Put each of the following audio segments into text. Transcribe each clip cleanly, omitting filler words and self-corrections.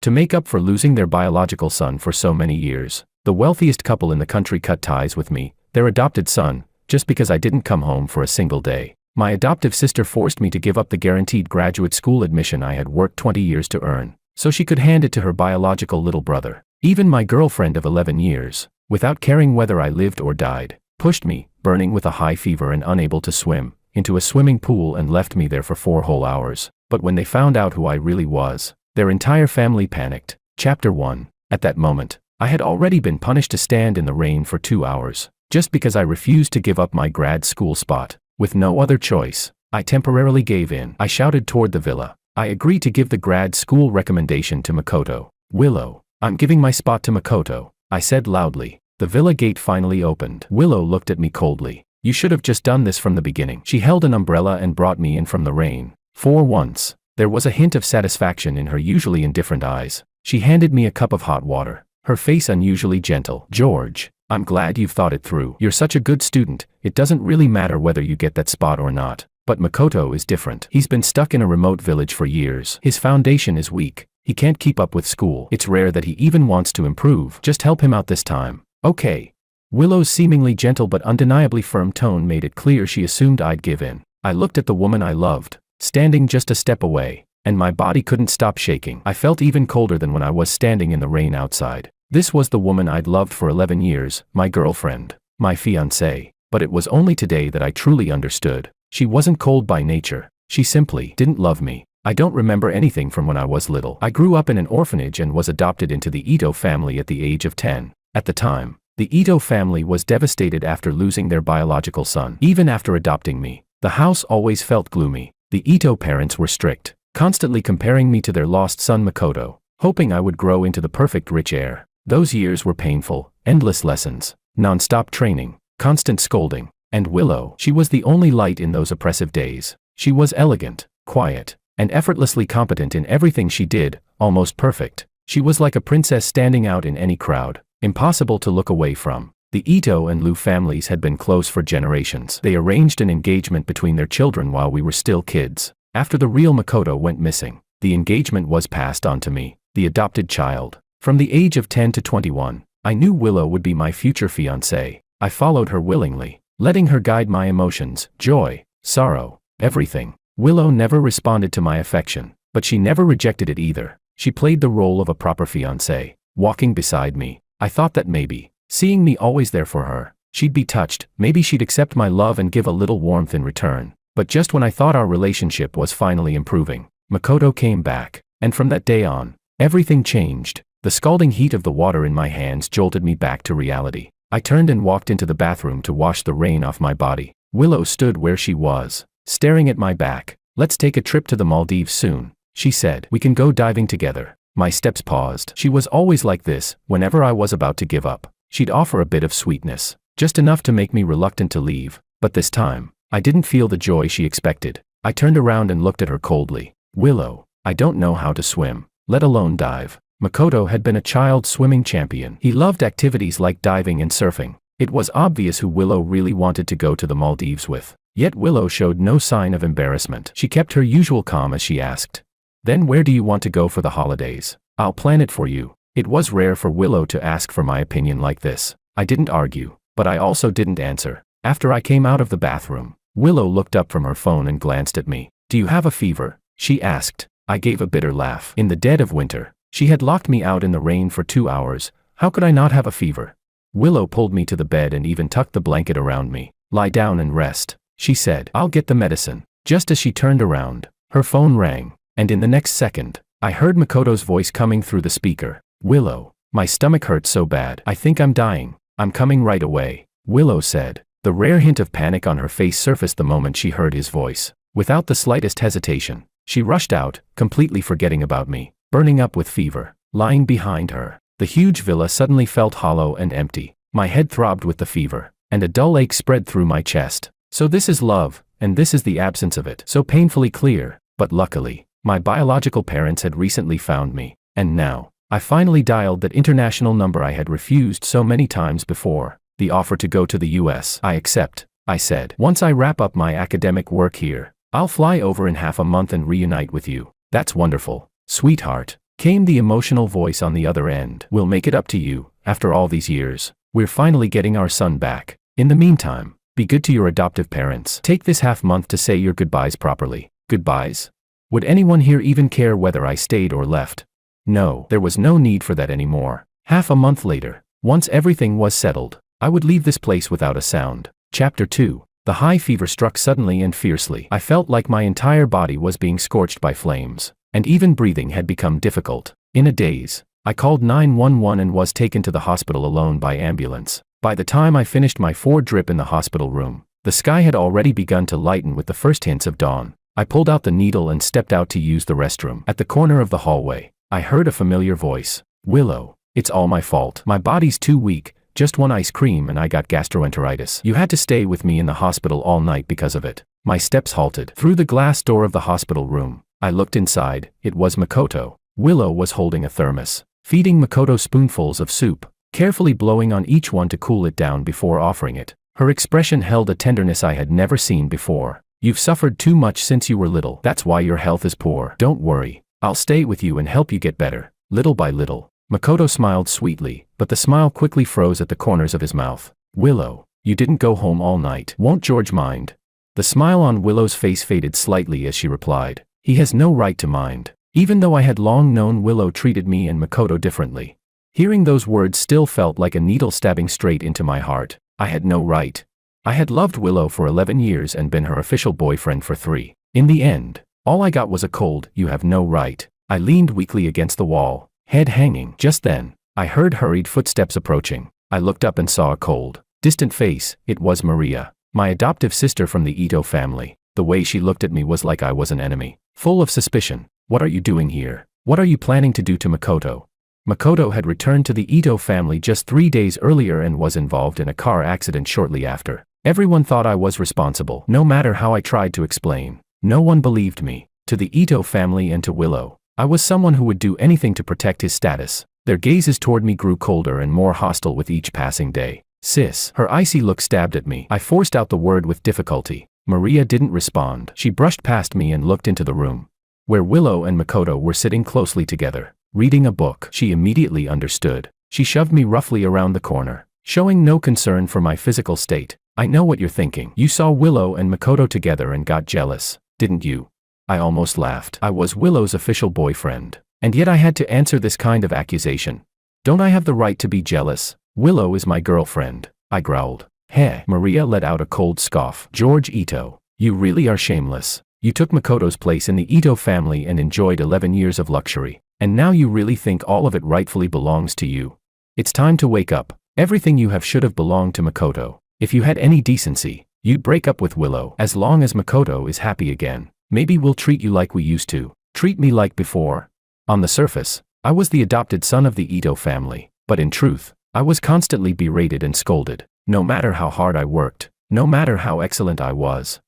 To make up for losing their biological son for so many years, the wealthiest couple in the country cut ties with me, their adopted son, just because I didn't come home for a single day. My adoptive sister forced me to give up the guaranteed graduate school admission I had worked 20 years to earn, so she could hand it to her biological little brother. Even my girlfriend of 11 years, without caring whether I lived or died, pushed me, burning with a high fever and unable to swim, into a swimming pool and left me there for 4 whole hours. But when they found out who I really was, their entire family panicked. Chapter 1. At that moment, I had already been punished to stand in the rain for 2 hours, just because I refused to give up my grad school spot. With no other choice, I temporarily gave in. I shouted toward the villa. I agreed to give the grad school recommendation to Makoto. Willow, I'm giving my spot to Makoto, I said loudly. The villa gate finally opened. Willow looked at me coldly. You should have just done this from the beginning. She held an umbrella and brought me in from the rain. For once, there was a hint of satisfaction in her usually indifferent eyes. She handed me a cup of hot water, her face unusually gentle. George, I'm glad you've thought it through. You're such a good student, it doesn't really matter whether you get that spot or not. But Makoto is different. He's been stuck in a remote village for years. His foundation is weak. He can't keep up with school. It's rare that he even wants to improve. Just help him out this time. Okay. Willow's seemingly gentle but undeniably firm tone made it clear she assumed I'd give in. I looked at the woman I loved, standing just a step away, and my body couldn't stop shaking. I felt even colder than when I was standing in the rain outside. This was the woman I'd loved for 11 years, my girlfriend, my fiancée. But it was only today that I truly understood. She wasn't cold by nature. She simply didn't love me. I don't remember anything from when I was little. I grew up in an orphanage and was adopted into the Ito family at the age of 10. At the time, the Ito family was devastated after losing their biological son. Even after adopting me, the house always felt gloomy. The Ito parents were strict, constantly comparing me to their lost son Makoto, hoping I would grow into the perfect rich heir. Those years were painful, endless lessons, non-stop training, constant scolding. And Willow, she was the only light in those oppressive days. She was elegant, quiet, and effortlessly competent in everything she did, almost perfect. She was like a princess standing out in any crowd, impossible to look away from. The Ito and Liu families had been close for generations. They arranged an engagement between their children while we were still kids. After the real Makoto went missing, the engagement was passed on to me, the adopted child. From the age of 10 to 21, I knew Willow would be my future fiancée. I followed her willingly, letting her guide my emotions, joy, sorrow, everything. Willow never responded to my affection, but she never rejected it either. She played the role of a proper fiancée, walking beside me. I thought that maybe, seeing me always there for her, she'd be touched, maybe she'd accept my love and give a little warmth in return. But just when I thought our relationship was finally improving, Makoto came back, and from that day on, everything changed. The scalding heat of the water in my hands jolted me back to reality. I turned and walked into the bathroom to wash the rain off my body. Willow stood where she was, staring at my back. Let's take a trip to the Maldives soon, she said. We can go diving together. My steps paused. She was always like this. Whenever I was about to give up, she'd offer a bit of sweetness, just enough to make me reluctant to leave. But this time, I didn't feel the joy she expected. I turned around and looked at her coldly. Willow, I don't know how to swim, let alone dive. Makoto had been a child swimming champion. He loved activities like diving and surfing. It was obvious who Willow really wanted to go to the Maldives with. Yet Willow showed no sign of embarrassment. She kept her usual calm as she asked, "Then where do you want to go for the holidays? I'll plan it for you." It was rare for Willow to ask for my opinion like this. I didn't argue, but I also didn't answer. After I came out of the bathroom, Willow looked up from her phone and glanced at me. "Do you have a fever?" she asked. I gave a bitter laugh. In the dead of winter, she had locked me out in the rain for 2 hours. How could I not have a fever? Willow pulled me to the bed and even tucked the blanket around me. "Lie down and rest," she said. "I'll get the medicine." Just as she turned around, her phone rang, and in the next second, I heard Makoto's voice coming through the speaker. "Willow, my stomach hurts so bad. I think I'm dying. I'm coming right away," Willow said. The rare hint of panic on her face surfaced the moment she heard his voice. Without the slightest hesitation, she rushed out, completely forgetting about me. Burning up with fever, lying behind her, the huge villa suddenly felt hollow and empty. My head throbbed with the fever, and a dull ache spread through my chest. So this is love, and this is the absence of it. So painfully clear. But luckily, my biological parents had recently found me, and now, I finally dialed that international number I had refused so many times before. The offer to go to the US. "I accept," I said. "Once I wrap up my academic work here, I'll fly over in half a month and reunite with you." "That's wonderful, sweetheart," Came the emotional voice on the other end. We'll make it up to you, after all these years. We're finally getting our son back. In the meantime, be good to your adoptive parents. Take this half month to say your goodbyes properly. Goodbyes? Would anyone here even care whether I stayed or left? No, there was no need for that anymore. Half a month later, once everything was settled, I would leave this place without a sound. Chapter 2. The high fever struck suddenly and fiercely. I felt like my entire body was being scorched by flames, and even breathing had become difficult. In a daze, I called 911 and was taken to the hospital alone by ambulance. By the time I finished my 4-drip in the hospital room, the sky had already begun to lighten with the first hints of dawn. I pulled out the needle and stepped out to use the restroom. At the corner of the hallway, I heard a familiar voice. Willow, it's all my fault. My body's too weak, just one ice cream and I got gastroenteritis. You had to stay with me in the hospital all night because of it. My steps halted. Through the glass door of the hospital room, I looked inside. It was Makoto. Willow was holding a thermos, feeding Makoto spoonfuls of soup, carefully blowing on each one to cool it down before offering it. Her expression held a tenderness I had never seen before. You've suffered too much since you were little. That's why your health is poor. Don't worry. I'll stay with you and help you get better, little by little. Makoto smiled sweetly, but the smile quickly froze at the corners of his mouth. Willow, you didn't go home all night. Won't George mind? The smile on Willow's face faded slightly as she replied. He has no right to mind. Even though I had long known Willow treated me and Makoto differently. Hearing those words still felt like a needle stabbing straight into my heart. I had no right. I had loved Willow for 11 years and been her official boyfriend for 3. In the end, all I got was a cold, you have no right. I leaned weakly against the wall, head hanging. Just then, I heard hurried footsteps approaching. I looked up and saw a cold, distant face. It was Maria, my adoptive sister from the Ito family. The way she looked at me was like I was an enemy, full of suspicion. What are you doing here? What are you planning to do to Makoto? Makoto had returned to the Ito family just 3 days earlier and was involved in a car accident shortly after. Everyone thought I was responsible. No matter how I tried to explain, no one believed me. To the Ito family and to Willow, I was someone who would do anything to protect his status. Their gazes toward me grew colder and more hostile with each passing day. Sis. Her icy look stabbed at me. I forced out the word with difficulty. Maria didn't respond. She brushed past me and looked into the room, where Willow and Makoto were sitting closely together, reading a book. She immediately understood. She shoved me roughly around the corner, showing no concern for my physical state. I know what you're thinking. You saw Willow and Makoto together and got jealous, didn't you? I almost laughed. I was Willow's official boyfriend, and yet I had to answer this kind of accusation. Don't I have the right to be jealous? Willow is my girlfriend, I growled. Heh. Maria let out a cold scoff. George Ito, you really are shameless. You took Makoto's place in the Ito family and enjoyed 11 years of luxury, and now you really think all of it rightfully belongs to you. It's time to wake up. Everything you have should have belonged to Makoto. If you had any decency, you'd break up with Willow. As long as Makoto is happy again, maybe we'll treat you like we used to. Treat me like before. On the surface, I was the adopted son of the Ito family, but in truth, I was constantly berated and scolded. No matter how hard I worked, no matter how excellent I was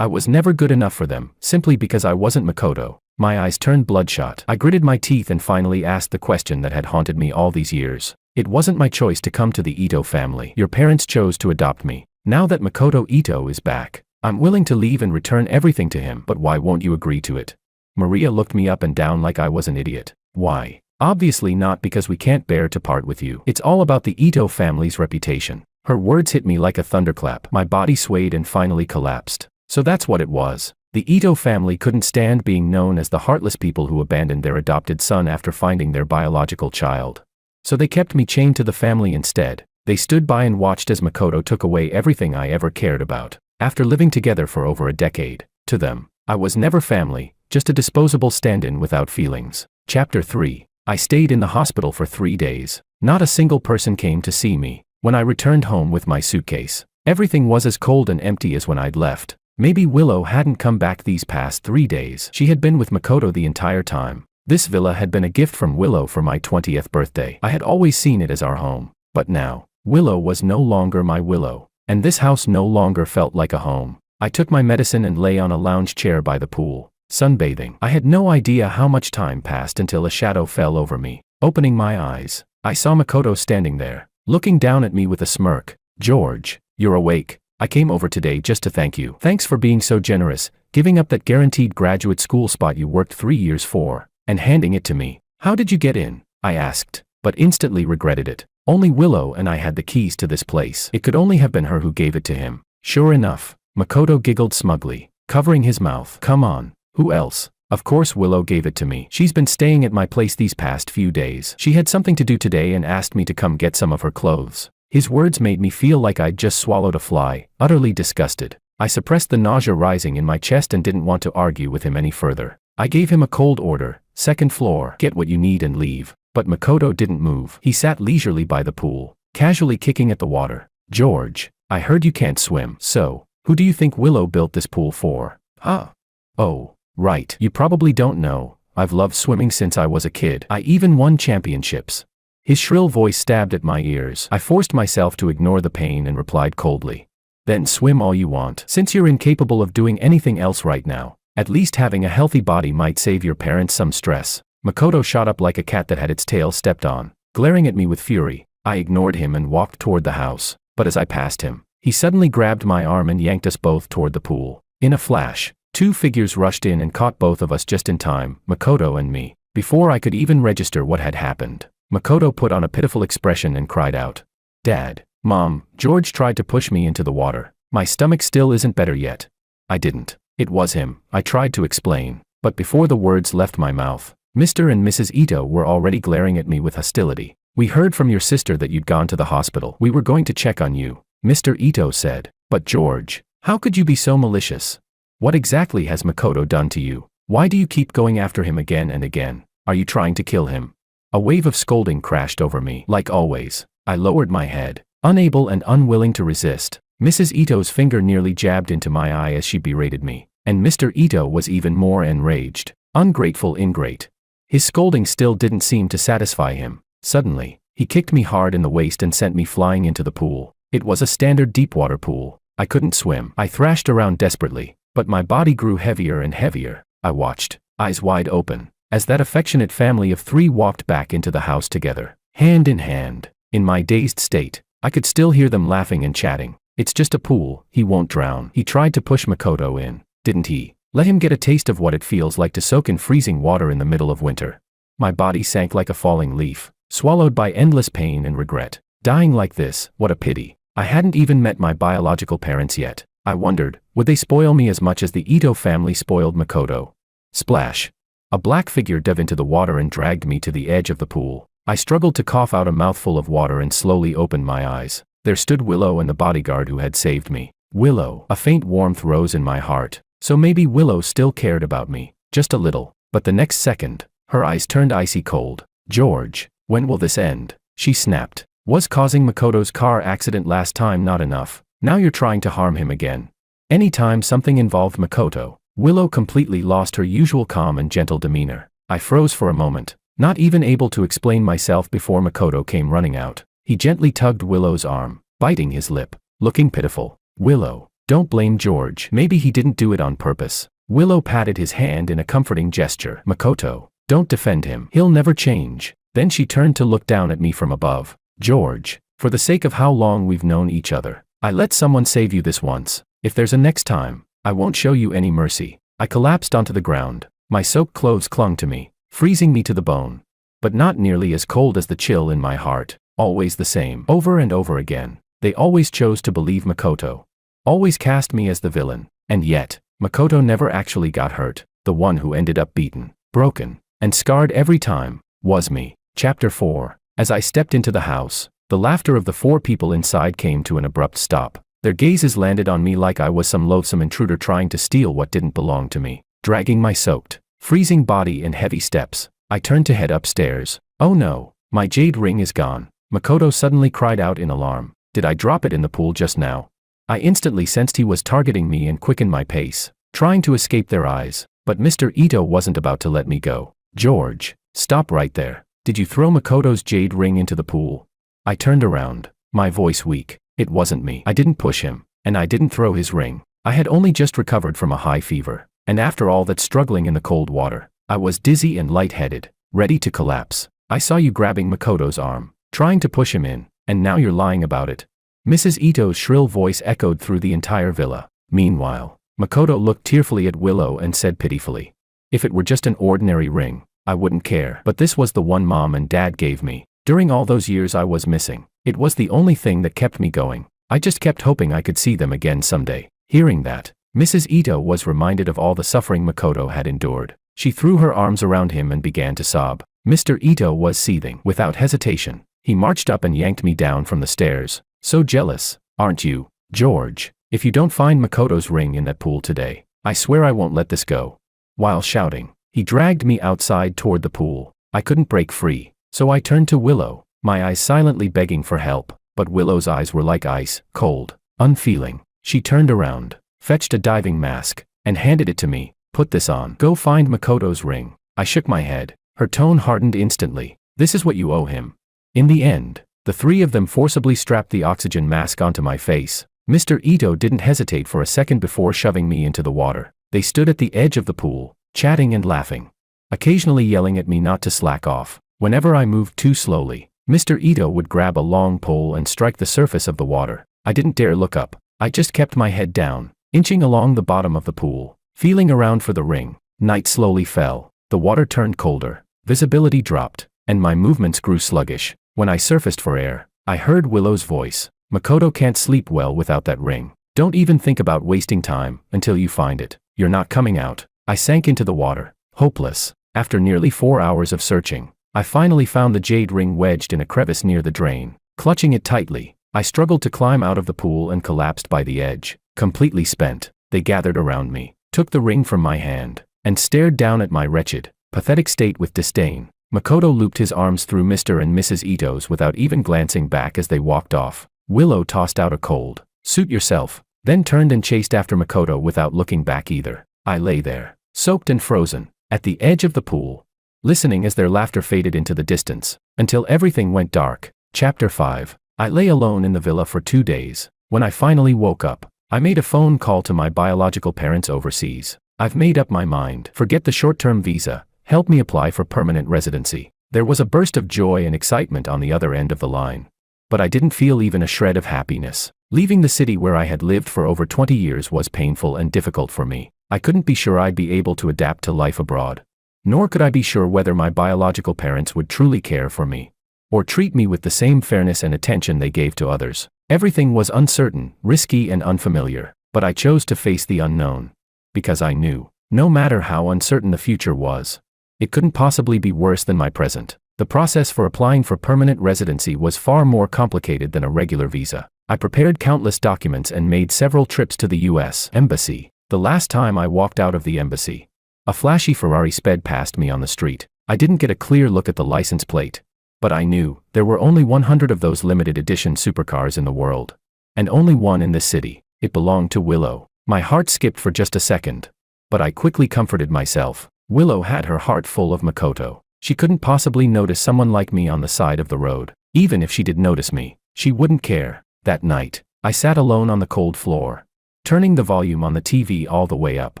never good enough for them, simply because I wasn't Makoto. My eyes turned bloodshot. I gritted my teeth and finally asked the question that had haunted me all these years. It wasn't my choice to come to the Ito family. Your parents chose to adopt me. Now that Makoto Ito is back, I'm willing to leave and return everything to him. But why won't you agree to it? Maria looked me up and down like I was an idiot. Why? Obviously not because we can't bear to part with you. It's all about the Ito family's reputation. Her words hit me like a thunderclap. My body swayed and finally collapsed. So that's what it was. The Ito family couldn't stand being known as the heartless people who abandoned their adopted son after finding their biological child. So they kept me chained to the family instead. They stood by and watched as Makoto took away everything I ever cared about. After living together for over a decade, to them, I was never family, just a disposable stand-in without feelings. Chapter 3. I stayed in the hospital for 3 days. Not a single person came to see me. When I returned home with my suitcase, everything was as cold and empty as when I'd left. Maybe Willow hadn't come back these past 3 days. She had been with Makoto the entire time. This villa had been a gift from Willow for my 20th birthday. I had always seen it as our home. But now, Willow was no longer my Willow, and this house no longer felt like a home. I took my medicine and lay on a lounge chair by the pool, sunbathing. I had no idea how much time passed until a shadow fell over me. Opening my eyes, I saw Makoto standing there, looking down at me with a smirk. George, you're awake. I came over today just to thank you. Thanks for being so generous, giving up that guaranteed graduate school spot you worked 3 years for, and handing it to me. How did you get in? I asked, but instantly regretted it. Only Willow and I had the keys to this place. It could only have been her who gave it to him. Sure enough, Makoto giggled smugly, covering his mouth. Come on, who else? Of course Willow gave it to me. She's been staying at my place these past few days. She had something to do today and asked me to come get some of her clothes. His words made me feel like I'd just swallowed a fly, utterly disgusted. I suppressed the nausea rising in my chest and didn't want to argue with him any further. I gave him a cold order, second floor, get what you need and leave. But Makoto didn't move. He sat leisurely by the pool, casually kicking at the water. George, I heard you can't swim. So, who do you think Willow built this pool for? Huh? Oh, right. You probably don't know. I've loved swimming since I was a kid. I even won championships. His shrill voice stabbed at my ears. I forced myself to ignore the pain and replied coldly. Then swim all you want. Since you're incapable of doing anything else right now, at least having a healthy body might save your parents some stress. Makoto shot up like a cat that had its tail stepped on, glaring at me with fury. I ignored him and walked toward the house, but as I passed him, he suddenly grabbed my arm and yanked us both toward the pool. In a flash, two figures rushed in and caught both of us just in time, Makoto and me. Before I could even register what had happened, Makoto put on a pitiful expression and cried out, Dad, Mom, George tried to push me into the water. My stomach still isn't better yet. I didn't. It was him, I tried to explain, but before the words left my mouth, Mr. and Mrs. Ito were already glaring at me with hostility. We heard from your sister that you'd gone to the hospital. We were going to check on you, Mr. Ito said. But George, how could you be so malicious? What exactly has Makoto done to you? Why do you keep going after him again and again? Are you trying to kill him? A wave of scolding crashed over me. Like always, I lowered my head, unable and unwilling to resist. Mrs. Ito's finger nearly jabbed into my eye as she berated me, and Mr. Ito was even more enraged. Ungrateful ingrate. His scolding still didn't seem to satisfy him. Suddenly, he kicked me hard in the waist and sent me flying into the pool. It was a standard deepwater pool. I couldn't swim. I thrashed around desperately, but my body grew heavier and heavier. I watched, eyes wide open, as that affectionate family of three walked back into the house together, hand in hand. In my dazed state, I could still hear them laughing and chatting. It's just a pool, he won't drown. He tried to push Makoto in, didn't he? Let him get a taste of what it feels like to soak in freezing water in the middle of winter. My body sank like a falling leaf, swallowed by endless pain and regret. Dying like this, what a pity. I hadn't even met my biological parents yet. I wondered, would they spoil me as much as the Ito family spoiled Makoto? Splash. A black figure dove into the water and dragged me to the edge of the pool. I struggled to cough out a mouthful of water and slowly opened my eyes. There stood Willow and the bodyguard who had saved me. Willow. A faint warmth rose in my heart. So maybe Willow still cared about me, just a little. But the next second, her eyes turned icy cold. George, when will this end? She snapped. Was causing Makoto's car accident last time not enough? Now you're trying to harm him again. Anytime something involved Makoto, Willow completely lost her usual calm and gentle demeanor. I froze for a moment, not even able to explain myself before Makoto came running out. He gently tugged Willow's arm, biting his lip, looking pitiful. Willow, don't blame George. Maybe he didn't do it on purpose. Willow patted his hand in a comforting gesture. Makoto, don't defend him. He'll never change. Then she turned to look down at me from above. George, for the sake of how long we've known each other, I let someone save you this once. If there's a next time, I won't show you any mercy. I collapsed onto the ground. My soaked clothes clung to me, freezing me to the bone. But not nearly as cold as the chill in my heart. Always the same. Over and over again. They always chose to believe Makoto. Always cast me as the villain. And yet, Makoto never actually got hurt. The one who ended up beaten, broken, and scarred every time, was me. Chapter 4. As I stepped into the house, the laughter of the four people inside came to an abrupt stop. Their gazes landed on me like I was some loathsome intruder trying to steal what didn't belong to me. Dragging my soaked, freezing body in heavy steps, I turned to head upstairs. Oh no, my jade ring is gone. Makoto suddenly cried out in alarm. Did I drop it in the pool just now? I instantly sensed he was targeting me and quickened my pace, trying to escape their eyes, but Mr. Ito wasn't about to let me go. George, stop right there. Did you throw Makoto's jade ring into the pool? I turned around, my voice weak. It wasn't me. I didn't push him, and I didn't throw his ring. I had only just recovered from a high fever, and after all that struggling in the cold water, I was dizzy and lightheaded, ready to collapse. I saw you grabbing Makoto's arm, trying to push him in, and now you're lying about it. Mrs. Ito's shrill voice echoed through the entire villa. Meanwhile, Makoto looked tearfully at Willow and said pitifully, if it were just an ordinary ring, I wouldn't care. But this was the one Mom and Dad gave me. During all those years I was missing, it was the only thing that kept me going. I just kept hoping I could see them again someday. Hearing that, Mrs. Ito was reminded of all the suffering Makoto had endured. She threw her arms around him and began to sob. Mr. Ito was seething. Without hesitation, he marched up and yanked me down from the stairs. So jealous, aren't you, George? If you don't find Makoto's ring in that pool today, I swear I won't let this go. While shouting, he dragged me outside toward the pool. I couldn't break free, so I turned to Willow, my eyes silently begging for help, but Willow's eyes were like ice, cold, unfeeling. She turned around, fetched a diving mask, and handed it to me. Put this on. Go find Makoto's ring. I shook my head. Her tone hardened instantly. This is what you owe him. In the end, the three of them forcibly strapped the oxygen mask onto my face. Mr. Ito didn't hesitate for a second before shoving me into the water. They stood at the edge of the pool, chatting and laughing, occasionally yelling at me not to slack off. Whenever I moved too slowly, Mr. Ito would grab a long pole and strike the surface of the water. I didn't dare look up. I just kept my head down, inching along the bottom of the pool, feeling around for the ring. Night slowly fell. The water turned colder, visibility dropped, and my movements grew sluggish. When I surfaced for air, I heard Willow's voice. Makoto can't sleep well without that ring. Don't even think about wasting time until you find it. You're not coming out. I sank into the water, hopeless. After nearly 4 hours of searching, I finally found the jade ring wedged in a crevice near the drain. Clutching it tightly, I struggled to climb out of the pool and collapsed by the edge. Completely spent, they gathered around me, took the ring from my hand, and stared down at my wretched, pathetic state with disdain. Makoto looped his arms through Mr. and Mrs. Ito's without even glancing back as they walked off. Willow tossed out a cold, "Suit yourself," then turned and chased after Makoto without looking back either. I lay there, soaked and frozen, at the edge of the pool, listening as their laughter faded into the distance, until everything went dark. Chapter 5. I lay alone in the villa for 2 days. When I finally woke up, I made a phone call to my biological parents overseas. I've made up my mind. Forget the short-term visa. Help me apply for permanent residency. There was a burst of joy and excitement on the other end of the line. But I didn't feel even a shred of happiness. Leaving the city where I had lived for over 20 years was painful and difficult for me. I couldn't be sure I'd be able to adapt to life abroad. Nor could I be sure whether my biological parents would truly care for me, or treat me with the same fairness and attention they gave to others. Everything was uncertain, risky and unfamiliar, but I chose to face the unknown. Because I knew, no matter how uncertain the future was, it couldn't possibly be worse than my present. The process for applying for permanent residency was far more complicated than a regular visa. I prepared countless documents and made several trips to the U.S. Embassy. The last time I walked out of the embassy, a flashy Ferrari sped past me on the street. I didn't get a clear look at the license plate, but I knew there were only 100 of those limited edition supercars in the world, and only one in this city. It belonged to Willow. My heart skipped for just a second, but I quickly comforted myself. Willow had her heart full of Makoto. She couldn't possibly notice someone like me on the side of the road. Even if she did notice me, she wouldn't care. That night, I sat alone on the cold floor, turning the volume on the TV all the way up,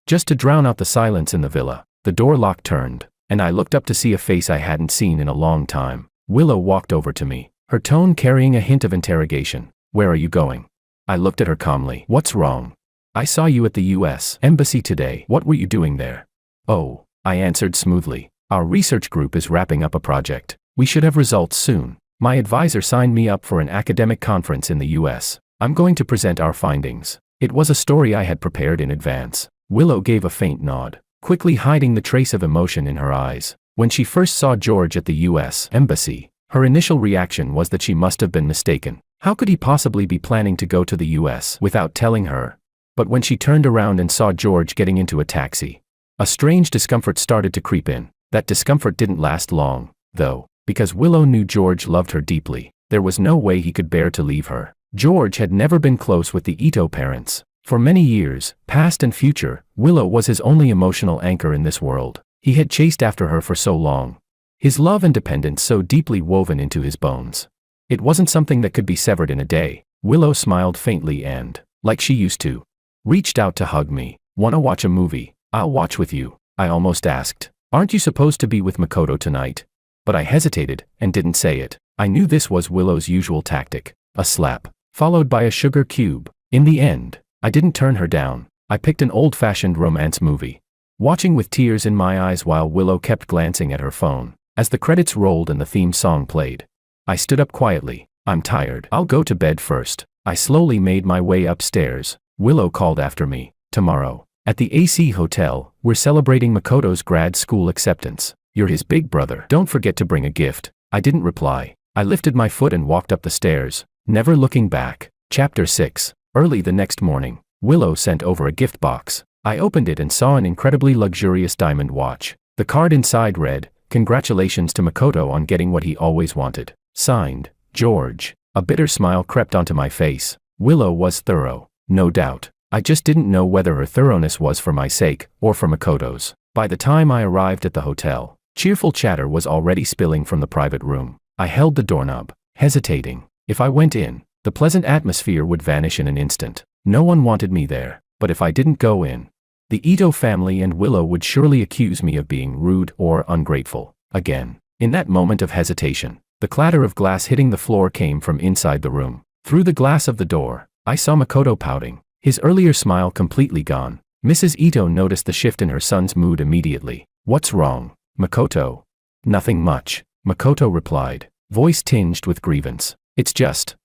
just to drown out the silence in the villa. The door lock turned, and I looked up to see a face I hadn't seen in a long time. Willow walked over to me, her tone carrying a hint of interrogation. "Where are you going?" I looked at her calmly. "What's wrong?" "I saw you at the U.S. Embassy today. What were you doing there?" "Oh," I answered smoothly. "Our research group is wrapping up a project. We should have results soon. My advisor signed me up for an academic conference in the U.S. I'm going to present our findings." It was a story I had prepared in advance. Willow gave a faint nod, quickly hiding the trace of emotion in her eyes. When she first saw George at the U.S. Embassy, her initial reaction was that she must have been mistaken. How could he possibly be planning to go to the U.S. without telling her? But when she turned around and saw George getting into a taxi, a strange discomfort started to creep in. That discomfort didn't last long, though, because Willow knew George loved her deeply. There was no way he could bear to leave her. George had never been close with the Ito parents. For many years, past and future, Willow was his only emotional anchor in this world. He had chased after her for so long, his love and dependence so deeply woven into his bones. It wasn't something that could be severed in a day. Willow smiled faintly and, like she used to, reached out to hug me. "Wanna watch a movie? I'll watch with you," I almost asked. "Aren't you supposed to be with Makoto tonight?" But I hesitated and didn't say it. I knew this was Willow's usual tactic. A slap, followed by a sugar cube. In the end, I didn't turn her down. I picked an old-fashioned romance movie. watching with tears in my eyes while Willow kept glancing at her phone. As the credits rolled and the theme song played, I stood up quietly. I'm tired. I'll go to bed first. I slowly made my way upstairs. Willow called after me. Tomorrow, at the AC Hotel, we're celebrating Makoto's grad school acceptance. You're his big brother. Don't forget to bring a gift. I didn't reply. I lifted my foot and walked up the stairs, never looking back. Chapter 6. Early the next morning, Willow sent over a gift box. I opened it and saw an incredibly luxurious diamond watch. The card inside read, "Congratulations to Makoto on getting what he always wanted. Signed, George." A bitter smile crept onto my face. Willow was thorough, no doubt. I just didn't know whether her thoroughness was for my sake or for Makoto's. By the time I arrived at the hotel, cheerful chatter was already spilling from the private room. I held the doorknob, hesitating. If I went in, the pleasant atmosphere would vanish in an instant. No one wanted me there, but if I didn't go in, the Ito family and Willow would surely accuse me of being rude or ungrateful. Again, in that moment of hesitation, the clatter of glass hitting the floor came from inside the room. Through the glass of the door, I saw Makoto pouting, his earlier smile completely gone. Mrs. Ito noticed the shift in her son's mood immediately. "What's wrong, Makoto?" "Nothing much," Makoto replied, voice tinged with grievance. "It's just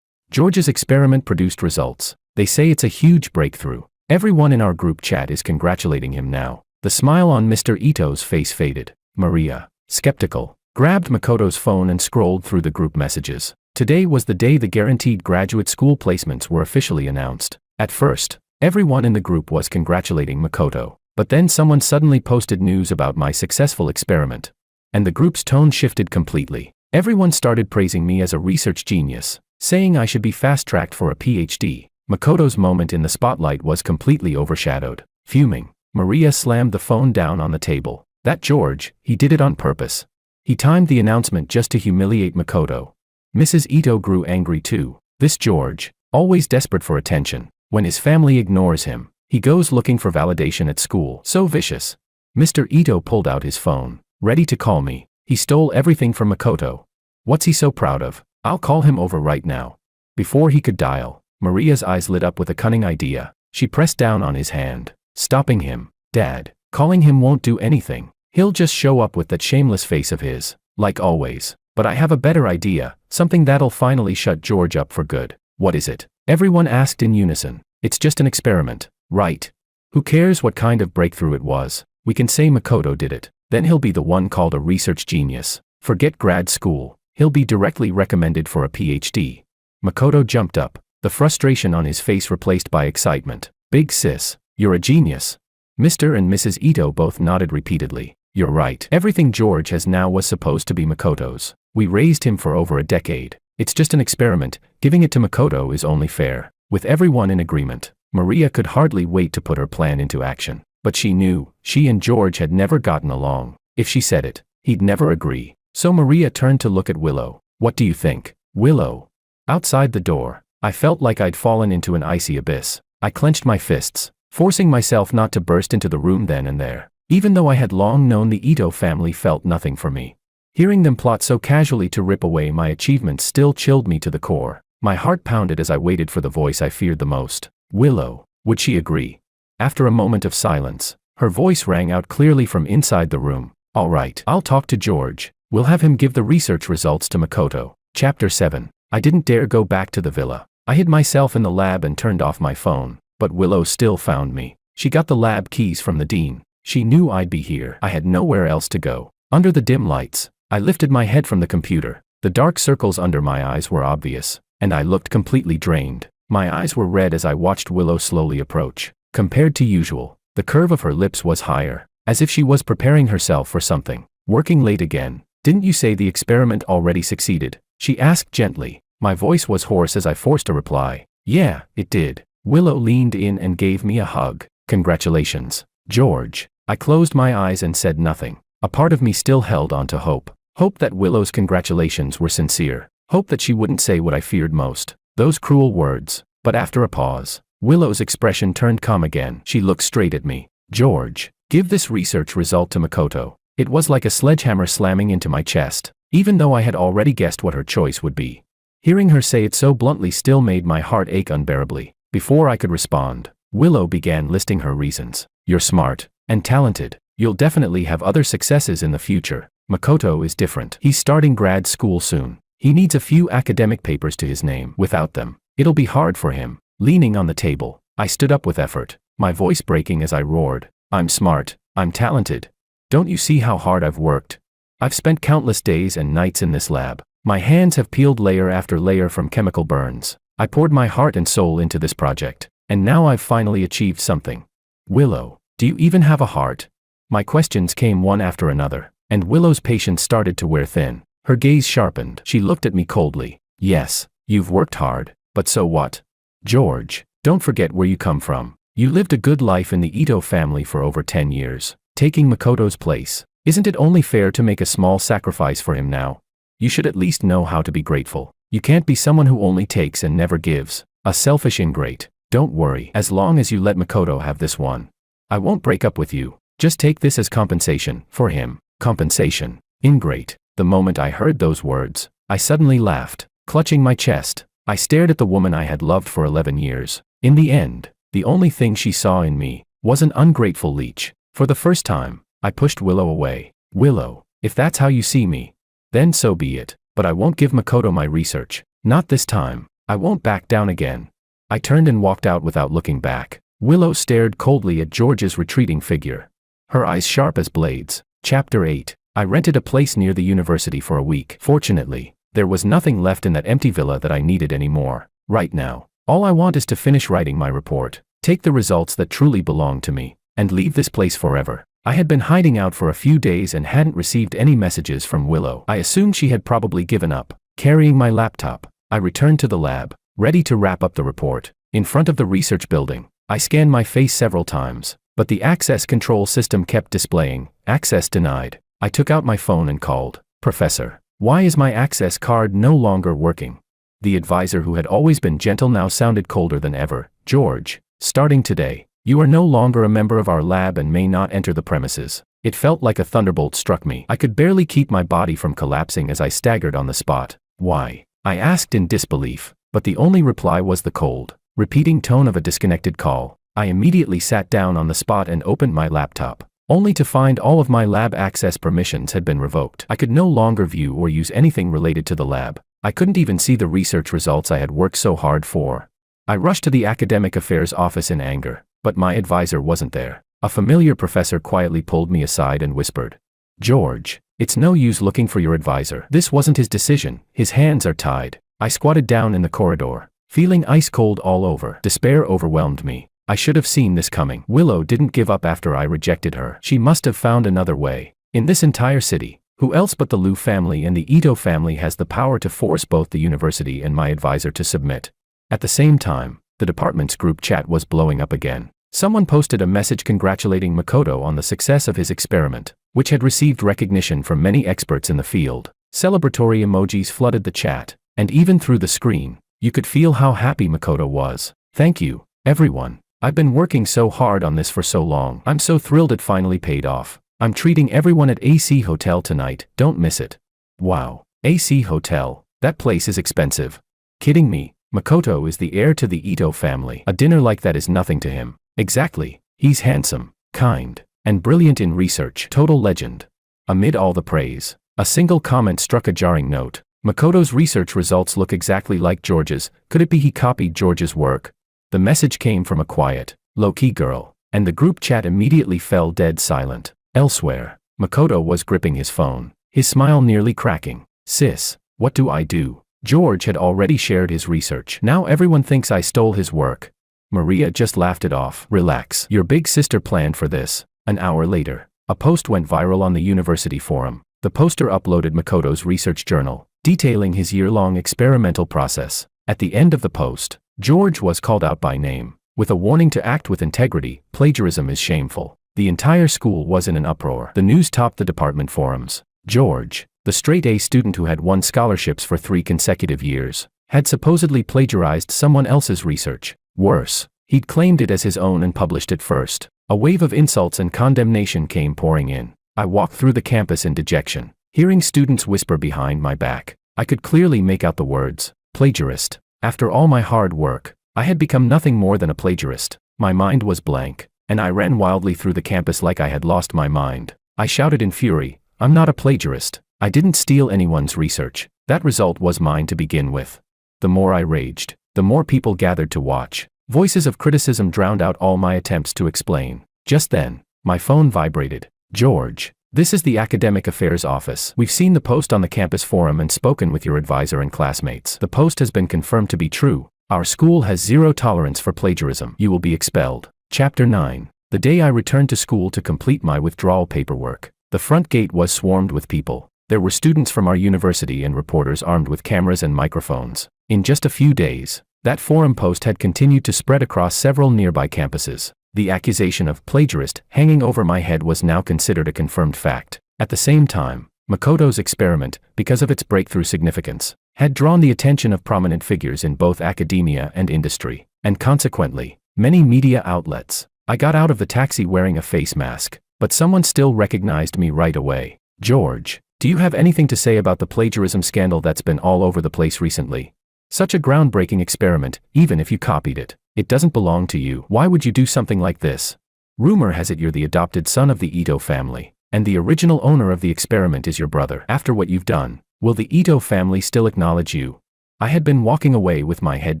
George's experiment produced results. They say it's a huge breakthrough. Everyone in our group chat is congratulating him now." The smile on Mr. Ito's face faded. Maria, skeptical, grabbed Makoto's phone and scrolled through the group messages. Today was the day the guaranteed graduate school placements were officially announced. At first, everyone in the group was congratulating Makoto, but then someone suddenly posted news about my successful experiment. And the group's tone shifted completely. Everyone started praising me as a research genius, saying I should be fast-tracked for a PhD. Makoto's moment in the spotlight was completely overshadowed. Fuming, Maria slammed the phone down on the table. "That George, he did it on purpose. He timed the announcement just to humiliate Makoto." Mrs. Ito grew angry too. "This George, always desperate for attention. When his family ignores him, he goes looking for validation at school. So vicious." Mr. Ito pulled out his phone, ready to call me. "He stole everything from Makoto. What's he so proud of? I'll call him over right now." Before he could dial, Maria's eyes lit up with a cunning idea. She pressed down on his hand, stopping him. "Dad, calling him won't do anything. He'll just show up with that shameless face of his, like always. But I have a better idea, something that'll finally shut George up for good." "What is it?" everyone asked in unison. "It's just an experiment, right? Who cares what kind of breakthrough it was? We can say Makoto did it. Then he'll be the one called a research genius. Forget grad school. He'll be directly recommended for a PhD." Makoto jumped up, the frustration on his face replaced by excitement. "Big sis, you're a genius." Mr. and Mrs. Ito both nodded repeatedly. "You're right. Everything George has now was supposed to be Makoto's. We raised him for over a decade. It's just an experiment. Giving it to Makoto is only fair." With everyone in agreement, Maria could hardly wait to put her plan into action. But she knew, she and George had never gotten along. If she said it, he'd never agree. So Maria turned to look at Willow. "What do you think, Willow?" Outside the door, I felt like I'd fallen into an icy abyss. I clenched my fists, forcing myself not to burst into the room then and there. Even though I had long known the Ito family felt nothing for me, hearing them plot so casually to rip away my achievements still chilled me to the core. My heart pounded as I waited for the voice I feared the most. Willow, would she agree? After a moment of silence, her voice rang out clearly from inside the room. "All right, I'll talk to George. We'll have him give the research results to Makoto." Chapter 7. I didn't dare go back to the villa. I hid myself in the lab and turned off my phone. But Willow still found me. She got the lab keys from the dean. She knew I'd be here. I had nowhere else to go. Under the dim lights, I lifted my head from the computer. The dark circles under my eyes were obvious, and I looked completely drained. My eyes were red as I watched Willow slowly approach. Compared to usual, the curve of her lips was higher, as if she was preparing herself for something. "Working late again. Didn't you say the experiment already succeeded?" she asked gently. My voice was hoarse as I forced a reply. "Yeah, it did." Willow leaned in and gave me a hug. "Congratulations, George." I closed my eyes and said nothing. A part of me still held on to hope. Hope that Willow's congratulations were sincere. Hope that she wouldn't say what I feared most, those cruel words. But after a pause, Willow's expression turned calm again. She looked straight at me. "George, give this research result to Makoto." It was like a sledgehammer slamming into my chest, even though I had already guessed what her choice would be. Hearing her say it so bluntly still made my heart ache unbearably. Before I could respond, Willow began listing her reasons. "You're smart, and talented. You'll definitely have other successes in the future. Makoto is different. He's starting grad school soon. He needs a few academic papers to his name. Without them, it'll be hard for him. Leaning on the table, I stood up with effort, my voice breaking as I roared. I'm smart. I'm talented. Don't you see how hard I've worked? I've spent countless days and nights in this lab. My hands have peeled layer after layer from chemical burns. I poured my heart and soul into this project, and now I've finally achieved something. Willow, do you even have a heart? My questions came one after another, and Willow's patience started to wear thin. Her gaze sharpened. She looked at me coldly. Yes, you've worked hard, but so what? George, don't forget where you come from. You lived a good life in the Ito family for over 10 years, taking Makoto's place. Isn't it only fair to make a small sacrifice for him now? You should at least know how to be grateful. You can't be someone who only takes and never gives, a selfish ingrate. Don't worry, as long as you let Makoto have this one. I won't break up with you. Just take this as compensation for him. Compensation. Ingrate. The moment I heard those words, I suddenly laughed, clutching my chest. I stared at the woman I had loved for 11 years. In the end, the only thing she saw in me was an ungrateful leech. For the first time, I pushed Willow away. Willow, if that's how you see me, then so be it. But I won't give Makoto my research. Not this time. I won't back down again. I turned and walked out without looking back. Willow stared coldly at George's retreating figure, her eyes sharp as blades. Chapter 8. I rented a place near the university for a week. Fortunately, there was nothing left in that empty villa that I needed anymore. Right now, all I want is to finish writing my report, take the results that truly belong to me, and leave this place forever. I had been hiding out for a few days and hadn't received any messages from Willow. I assumed she had probably given up. Carrying my laptop, I returned to the lab, ready to wrap up the report. In front of the research building, I scanned my face several times, but the access control system kept displaying, access denied. I took out my phone and called. Professor, why is my access card no longer working? The advisor, who had always been gentle, now sounded colder than ever. George, starting today, you are no longer a member of our lab and may not enter the premises. It felt like a thunderbolt struck me. I could barely keep my body from collapsing as I staggered on the spot. Why? I asked in disbelief, but the only reply was the cold, repeating tone of a disconnected call. I immediately sat down on the spot and opened my laptop, only to find all of my lab access permissions had been revoked. I could no longer view or use anything related to the lab. I couldn't even see the research results I had worked so hard for. I rushed to the academic affairs office in anger, but my advisor wasn't there. A familiar professor quietly pulled me aside and whispered, George, it's no use looking for your advisor. This wasn't his decision. His hands are tied. I squatted down in the corridor, feeling ice cold all over. Despair overwhelmed me. I should have seen this coming. Willow didn't give up after I rejected her. She must have found another way. In this entire city, who else but the Liu family and the Ito family has the power to force both the university and my advisor to submit? At the same time, the department's group chat was blowing up again. Someone posted a message congratulating Makoto on the success of his experiment, which had received recognition from many experts in the field. Celebratory emojis flooded the chat, and even through the screen, you could feel how happy Makoto was. Thank you, everyone. I've been working so hard on this for so long. I'm so thrilled it finally paid off. I'm treating everyone at AC Hotel tonight. Don't miss it. Wow, AC Hotel. That place is expensive. Kidding me? Makoto is the heir to the Ito family. A dinner like that is nothing to him. Exactly. He's handsome, kind, and brilliant in research. Total legend. Amid all the praise, a single comment struck a jarring note. Makoto's research results look exactly like George's. Could it be he copied George's work? The message came from a quiet, low-key girl, and the group chat immediately fell dead silent. Elsewhere, Makoto was gripping his phone, his smile nearly cracking. Sis, what do I do? George had already shared his research. Now everyone thinks I stole his work. Maria just laughed it off. Relax. Your big sister planned for this. An hour later, a post went viral on the university forum. The poster uploaded Makoto's research journal, detailing his year-long experimental process. At the end of the post, George was called out by name, with a warning to act with integrity. Plagiarism is shameful. The entire school was in an uproar. The news topped the department forums. George, the straight-A student who had won scholarships for 3 consecutive years, had supposedly plagiarized someone else's research. Worse, he'd claimed it as his own and published it first. A wave of insults and condemnation came pouring in. I walked through the campus in dejection, hearing students whisper behind my back. I could clearly make out the words, plagiarist. After all my hard work, I had become nothing more than a plagiarist. My mind was blank. and I ran wildly through the campus like I had lost my mind. I shouted in fury, "I'm not a plagiarist. I didn't steal anyone's research. That result was mine to begin with." The more I raged, the more people gathered to watch. Voices of criticism drowned out all my attempts to explain. Just then, my phone vibrated. "George, this is the Academic Affairs Office. We've seen the post on the campus forum and spoken with your advisor and classmates. The post has been confirmed to be true. Our school has zero tolerance for plagiarism. You will be expelled." Chapter 9. The day I returned to school to complete my withdrawal paperwork, the front gate was swarmed with people. There were students from our university and reporters armed with cameras and microphones. In just a few days, that forum post had continued to spread across several nearby campuses. The accusation of plagiarist hanging over my head was now considered a confirmed fact. At the same time, Makoto's experiment, because of its breakthrough significance, had drawn the attention of prominent figures in both academia and industry, and consequently, many media outlets. I got out of the taxi wearing a face mask, but someone still recognized me right away. "George, do you have anything to say about the plagiarism scandal that's been all over the place recently? Such a groundbreaking experiment, even if you copied it, it doesn't belong to you. Why would you do something like this? Rumor has it you're the adopted son of the Ito family, and the original owner of the experiment is your brother. After what you've done, will the Ito family still acknowledge you?" I had been walking away with my head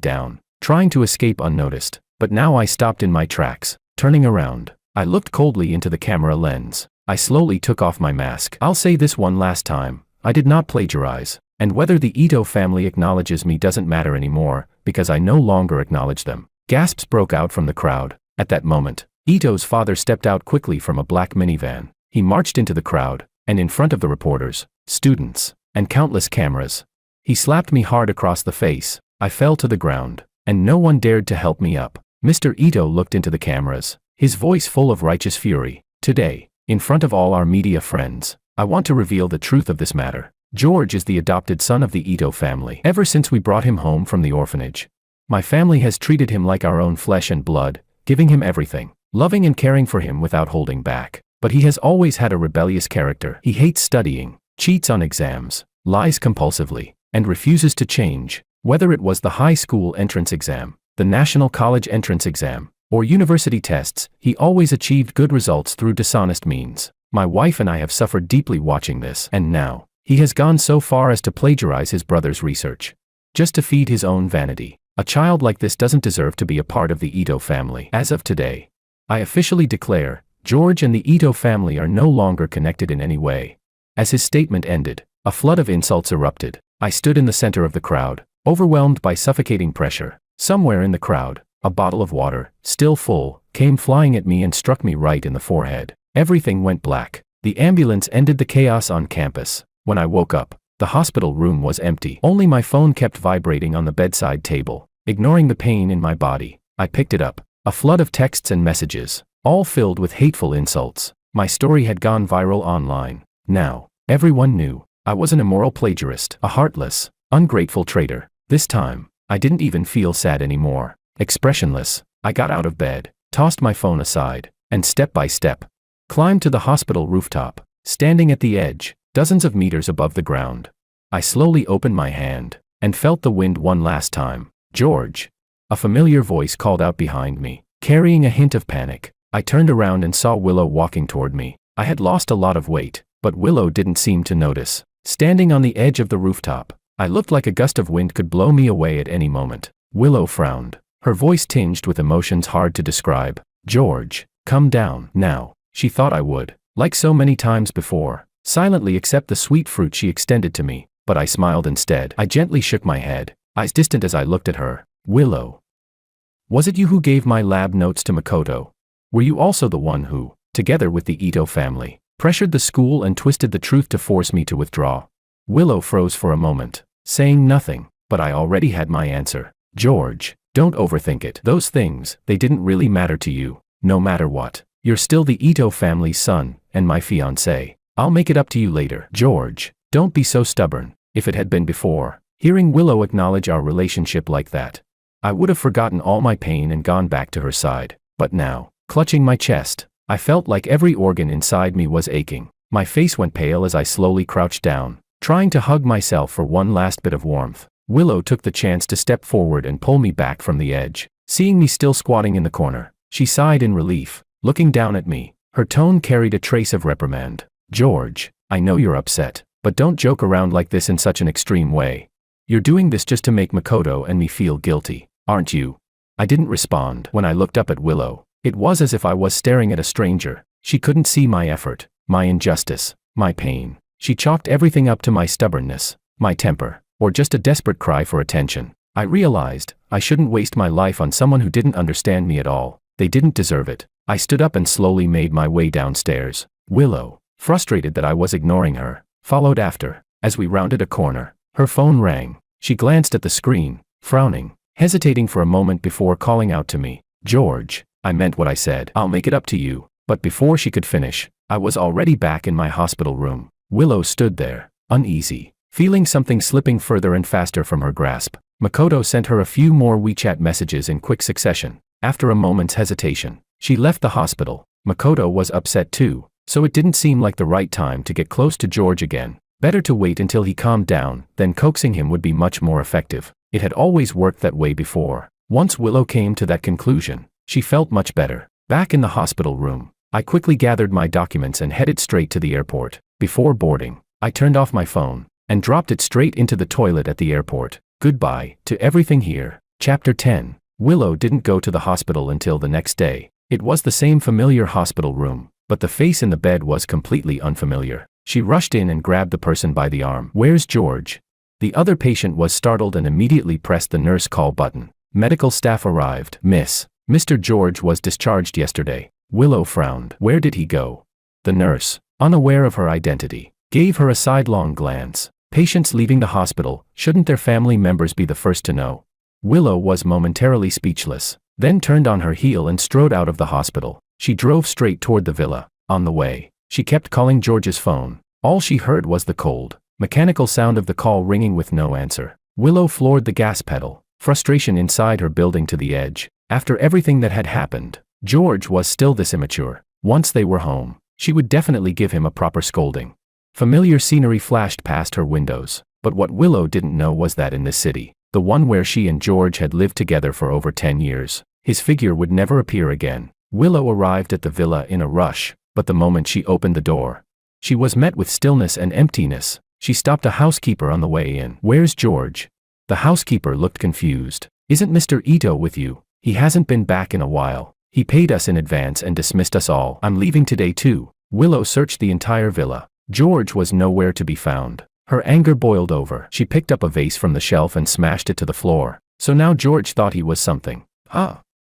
down, trying to escape unnoticed, but now I stopped in my tracks. Turning around, I looked coldly into the camera lens. I slowly took off my mask. "I'll say this one last time, I did not plagiarize, and whether the Ito family acknowledges me doesn't matter anymore, because I no longer acknowledge them." Gasps broke out from the crowd. At that moment, Ito's father stepped out quickly from a black minivan. He marched into the crowd, and in front of the reporters, students, and countless cameras, he slapped me hard across the face. I fell to the ground, and no one dared to help me up. Mr. Ito looked into the cameras, his voice full of righteous fury. "Today, in front of all our media friends, I want to reveal the truth of this matter. George is the adopted son of the Ito family. Ever since we brought him home from the orphanage, my family has treated him like our own flesh and blood, giving him everything, loving and caring for him without holding back. But he has always had a rebellious character. He hates studying, cheats on exams, lies compulsively, and refuses to change. Whether it was the high school entrance exam, the national college entrance exam, or university tests, he always achieved good results through dishonest means. My wife and I have suffered deeply watching this, and now, he has gone so far as to plagiarize his brother's research, just to feed his own vanity. A child like this doesn't deserve to be a part of the Ito family. As of today, I officially declare, George and the Ito family are no longer connected in any way." As his statement ended, a flood of insults erupted. I stood in the center of the crowd, overwhelmed by suffocating pressure. Somewhere in the crowd, a bottle of water, still full, came flying at me and struck me right in the forehead. Everything went black. The ambulance ended the chaos on campus. When I woke up, the hospital room was empty. Only my phone kept vibrating on the bedside table. Ignoring the pain in my body, I picked it up. A flood of texts and messages, all filled with hateful insults. My story had gone viral online. Now, everyone knew I was an immoral plagiarist, a heartless, ungrateful traitor. This time, I didn't even feel sad anymore. Expressionless, I got out of bed, tossed my phone aside, and step by step, climbed to the hospital rooftop. Standing at the edge, dozens of meters above the ground, I slowly opened my hand, and felt the wind one last time. "George." A familiar voice called out behind me, carrying a hint of panic. I turned around and saw Willow walking toward me. I had lost a lot of weight, but Willow didn't seem to notice. Standing on the edge of the rooftop, I looked like a gust of wind could blow me away at any moment. Willow frowned, her voice tinged with emotions hard to describe. "George, come down." Now, she thought I would, like so many times before, silently accept the sweet fruit she extended to me, but I smiled instead. I gently shook my head, eyes distant as I looked at her. "Willow, was it you who gave my lab notes to Makoto? Were you also the one who, together with the Ito family, pressured the school and twisted the truth to force me to withdraw?" Willow froze for a moment, saying nothing, but I already had my answer. "George, don't overthink it. Those things, they didn't really matter to you. No matter what, you're still the Ito family's son, and my fiancée. I'll make it up to you later." "George, don't be so stubborn." If it had been before, hearing Willow acknowledge our relationship like that, I would have forgotten all my pain and gone back to her side. But now, clutching my chest, I felt like every organ inside me was aching. My face went pale as I slowly crouched down, trying to hug myself for one last bit of warmth. Willow took the chance to step forward and pull me back from the edge. Seeing me still squatting in the corner, she sighed in relief, looking down at me. Her tone carried a trace of reprimand. "George, I know you're upset, but don't joke around like this in such an extreme way. You're doing this just to make Makoto and me feel guilty, aren't you?" I didn't respond. When I looked up at Willow, it was as if I was staring at a stranger. She couldn't see my effort, my injustice, my pain. She chalked everything up to my stubbornness, my temper, or just a desperate cry for attention. I realized I shouldn't waste my life on someone who didn't understand me at all. They didn't deserve it. I stood up and slowly made my way downstairs. Willow, frustrated that I was ignoring her, followed after. As we rounded a corner, her phone rang. She glanced at the screen, frowning, hesitating for a moment before calling out to me. "George, I meant what I said. I'll make it up to you." But before she could finish, I was already back in my hospital room. Willow stood there, uneasy, feeling something slipping further and faster from her grasp. Makoto sent her a few more WeChat messages in quick succession. After a moment's hesitation, she left the hospital. Makoto was upset too, so it didn't seem like the right time to get close to George again. Better to wait until he calmed down, then coaxing him would be much more effective. It had always worked that way before. Once Willow came to that conclusion, she felt much better. Back in the hospital room, I quickly gathered my documents and headed straight to the airport. Before boarding, I turned off my phone and dropped it straight into the toilet at the airport. Goodbye to everything here. Chapter 10. Willow didn't go to the hospital until the next day. It was the same familiar hospital room, but the face in the bed was completely unfamiliar. She rushed in and grabbed the person by the arm. "Where's George?" The other patient was startled and immediately pressed the nurse call button. Medical staff arrived. Mr. George was discharged yesterday." Willow frowned. "Where did he go?" The nurse, unaware of her identity, gave her a sidelong glance. Patients leaving the hospital, shouldn't their family members be the first to know? Willow was momentarily speechless, then turned on her heel and strode out of the hospital. She drove straight toward the villa. On the way, she kept calling George's phone. All she heard was the cold, mechanical sound of the call ringing with no answer. Willow floored the gas pedal, frustration inside her building to the edge. After everything that had happened, George was still this immature. Once they were home, she would definitely give him a proper scolding. Familiar scenery flashed past her windows, but what Willow didn't know was that in this city, the one where she and George had lived together for over 10 years, his figure would never appear again. Willow arrived at the villa in a rush, but the moment she opened the door, she was met with stillness and emptiness. She stopped a housekeeper on the way in. "Where's George?" The housekeeper looked confused. "Isn't Mr. Ito with you? He hasn't been back in a while. He paid us in advance and dismissed us all. I'm leaving today too." Willow searched the entire villa. George was nowhere to be found. Her anger boiled over. She picked up a vase from the shelf and smashed it to the floor. So now George thought he was something.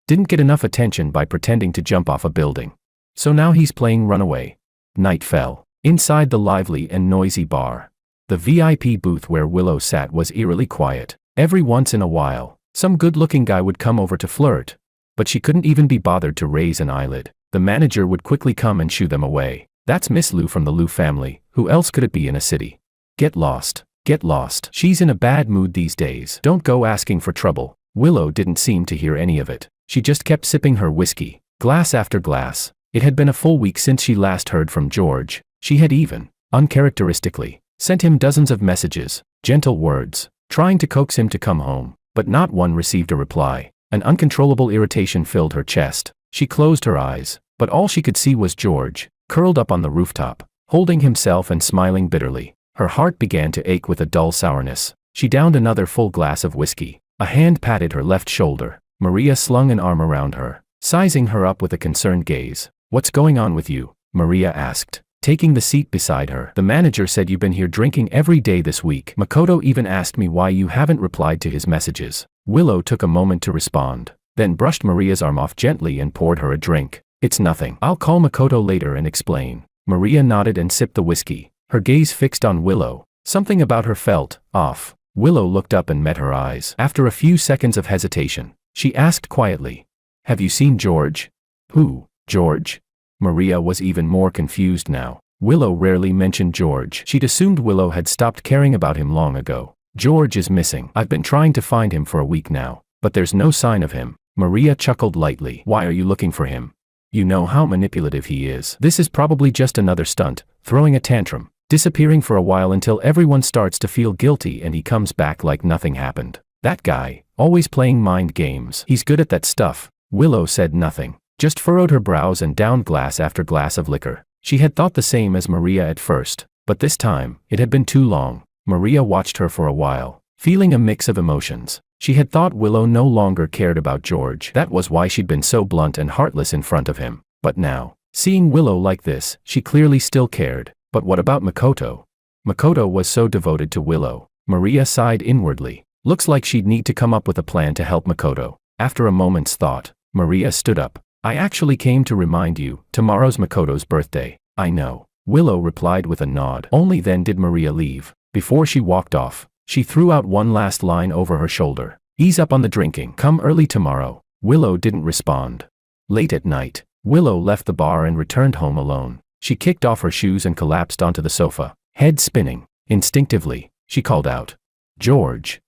Didn't get enough attention by pretending to jump off a building. So now he's playing runaway. Night fell. Inside the lively and noisy bar, the VIP booth where Willow sat was eerily quiet. Every once in a while, some good-looking guy would come over to flirt, but she couldn't even be bothered to raise an eyelid. The manager would quickly come and shoo them away. "That's Miss Liu from the Liu family. Who else could it be in a city? Get lost. Get lost. She's in a bad mood these days. Don't go asking for trouble." Willow didn't seem to hear any of it. She just kept sipping her whiskey, glass after glass. It had been a full week since she last heard from George. She had even, uncharacteristically, sent him dozens of messages, gentle words, trying to coax him to come home, but not one received a reply. An uncontrollable irritation filled her chest. She closed her eyes, but all she could see was George, curled up on the rooftop, holding himself and smiling bitterly. Her heart began to ache with a dull sourness. She downed another full glass of whiskey. A hand patted her left shoulder. Maria slung an arm around her, sizing her up with a concerned gaze. "What's going on with you?" Maria asked, taking the seat beside her. "The manager said you've been here drinking every day this week. Makoto even asked me why you haven't replied to his messages." Willow took a moment to respond, then brushed Maria's arm off gently and poured her a drink. "It's nothing. I'll call Makoto later and explain." Maria nodded and sipped the whiskey, her gaze fixed on Willow. Something about her felt off. Willow looked up and met her eyes. After a few seconds of hesitation, she asked quietly, "Have you seen George?" "Who, George?" Maria was even more confused now. Willow rarely mentioned George. She'd assumed Willow had stopped caring about him long ago. "George is missing. I've been trying to find him for a week now, but there's no sign of him." Maria chuckled lightly. "Why are you looking for him? You know how manipulative he is. This is probably just another stunt, throwing a tantrum, disappearing for a while until everyone starts to feel guilty and he comes back like nothing happened. That guy, always playing mind games. He's good at that stuff." Willow said nothing, just furrowed her brows and downed glass after glass of liquor. She had thought the same as Maria at first, but this time, it had been too long. Maria watched her for a while, feeling a mix of emotions. She had thought Willow no longer cared about George. That was why she'd been so blunt and heartless in front of him. But now, seeing Willow like this, she clearly still cared. But what about Makoto? Makoto was so devoted to Willow. Maria sighed inwardly. Looks like she'd need to come up with a plan to help Makoto. After a moment's thought, Maria stood up. I actually came to remind you, tomorrow's Makoto's birthday. I know. Willow replied with a nod. Only then did Maria leave. Before she walked off, she threw out one last line over her shoulder. Ease up on the drinking. Come early tomorrow. Willow didn't respond. Late at night, Willow left the bar and returned home alone. She kicked off her shoes and collapsed onto the sofa, head spinning. Instinctively, she called out, George.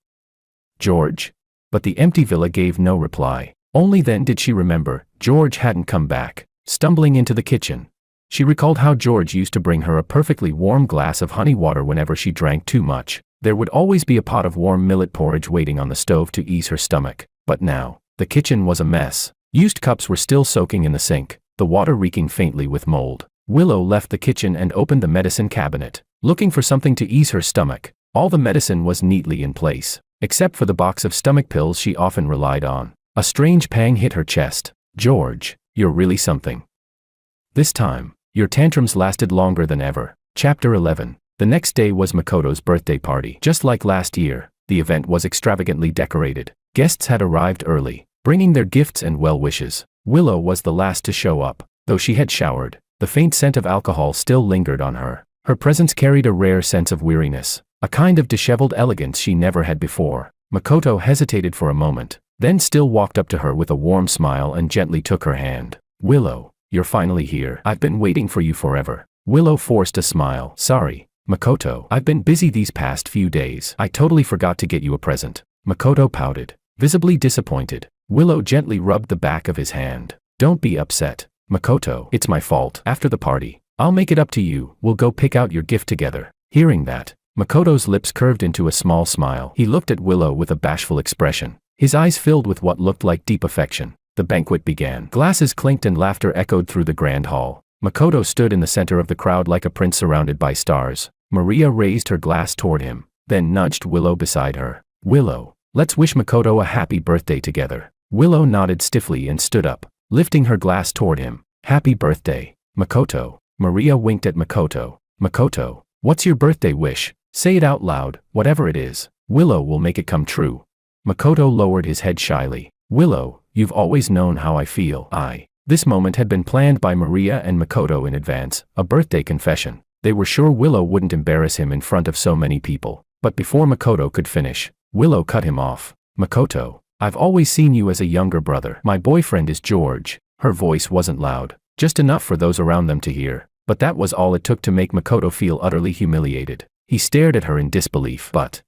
George? But the empty villa gave no reply. Only then did she remember, George hadn't come back. Stumbling into the kitchen, she recalled how George used to bring her a perfectly warm glass of honey water whenever she drank too much. There would always be a pot of warm millet porridge waiting on the stove to ease her stomach. But now, the kitchen was a mess. Used cups were still soaking in the sink, the water reeking faintly with mold. Willow left the kitchen and opened the medicine cabinet, looking for something to ease her stomach. All the medicine was neatly in place, except for the box of stomach pills she often relied on. A strange pang hit her chest. George, you're really something. This time, your tantrums lasted longer than ever. Chapter 11. The next day was Makoto's birthday party. Just like last year, the event was extravagantly decorated. Guests had arrived early, bringing their gifts and well wishes. Willow was the last to show up. Though she had showered, the faint scent of alcohol still lingered on her. Her presence carried a rare sense of weariness, a kind of disheveled elegance she never had before. Makoto hesitated for a moment, then still walked up to her with a warm smile and gently took her hand. Willow, you're finally here. I've been waiting for you forever. Willow forced a smile. Sorry, Makoto. I've been busy these past few days. I totally forgot to get you a present. Makoto pouted, visibly disappointed. Willow gently rubbed the back of his hand. Don't be upset, Makoto. It's my fault. After the party, I'll make it up to you. We'll go pick out your gift together. Hearing that, Makoto's lips curved into a small smile. He looked at Willow with a bashful expression, his eyes filled with what looked like deep affection. The banquet began. Glasses clinked and laughter echoed through the grand hall. Makoto stood in the center of the crowd like a prince surrounded by stars. Maria raised her glass toward him, then nudged Willow beside her. Willow, let's wish Makoto a happy birthday together. Willow nodded stiffly and stood up, lifting her glass toward him. Happy birthday, Makoto. Maria winked at Makoto. Makoto, what's your birthday wish? Say it out loud, whatever it is. Willow will make it come true. Makoto lowered his head shyly. Willow, you've always known how I feel. This moment had been planned by Maria and Makoto in advance, a birthday confession. They were sure Willow wouldn't embarrass him in front of so many people. But before Makoto could finish, Willow cut him off. Makoto, I've always seen you as a younger brother. My boyfriend is George. Her voice wasn't loud, just enough for those around them to hear. But that was all it took to make Makoto feel utterly humiliated. He stared at her in disbelief. But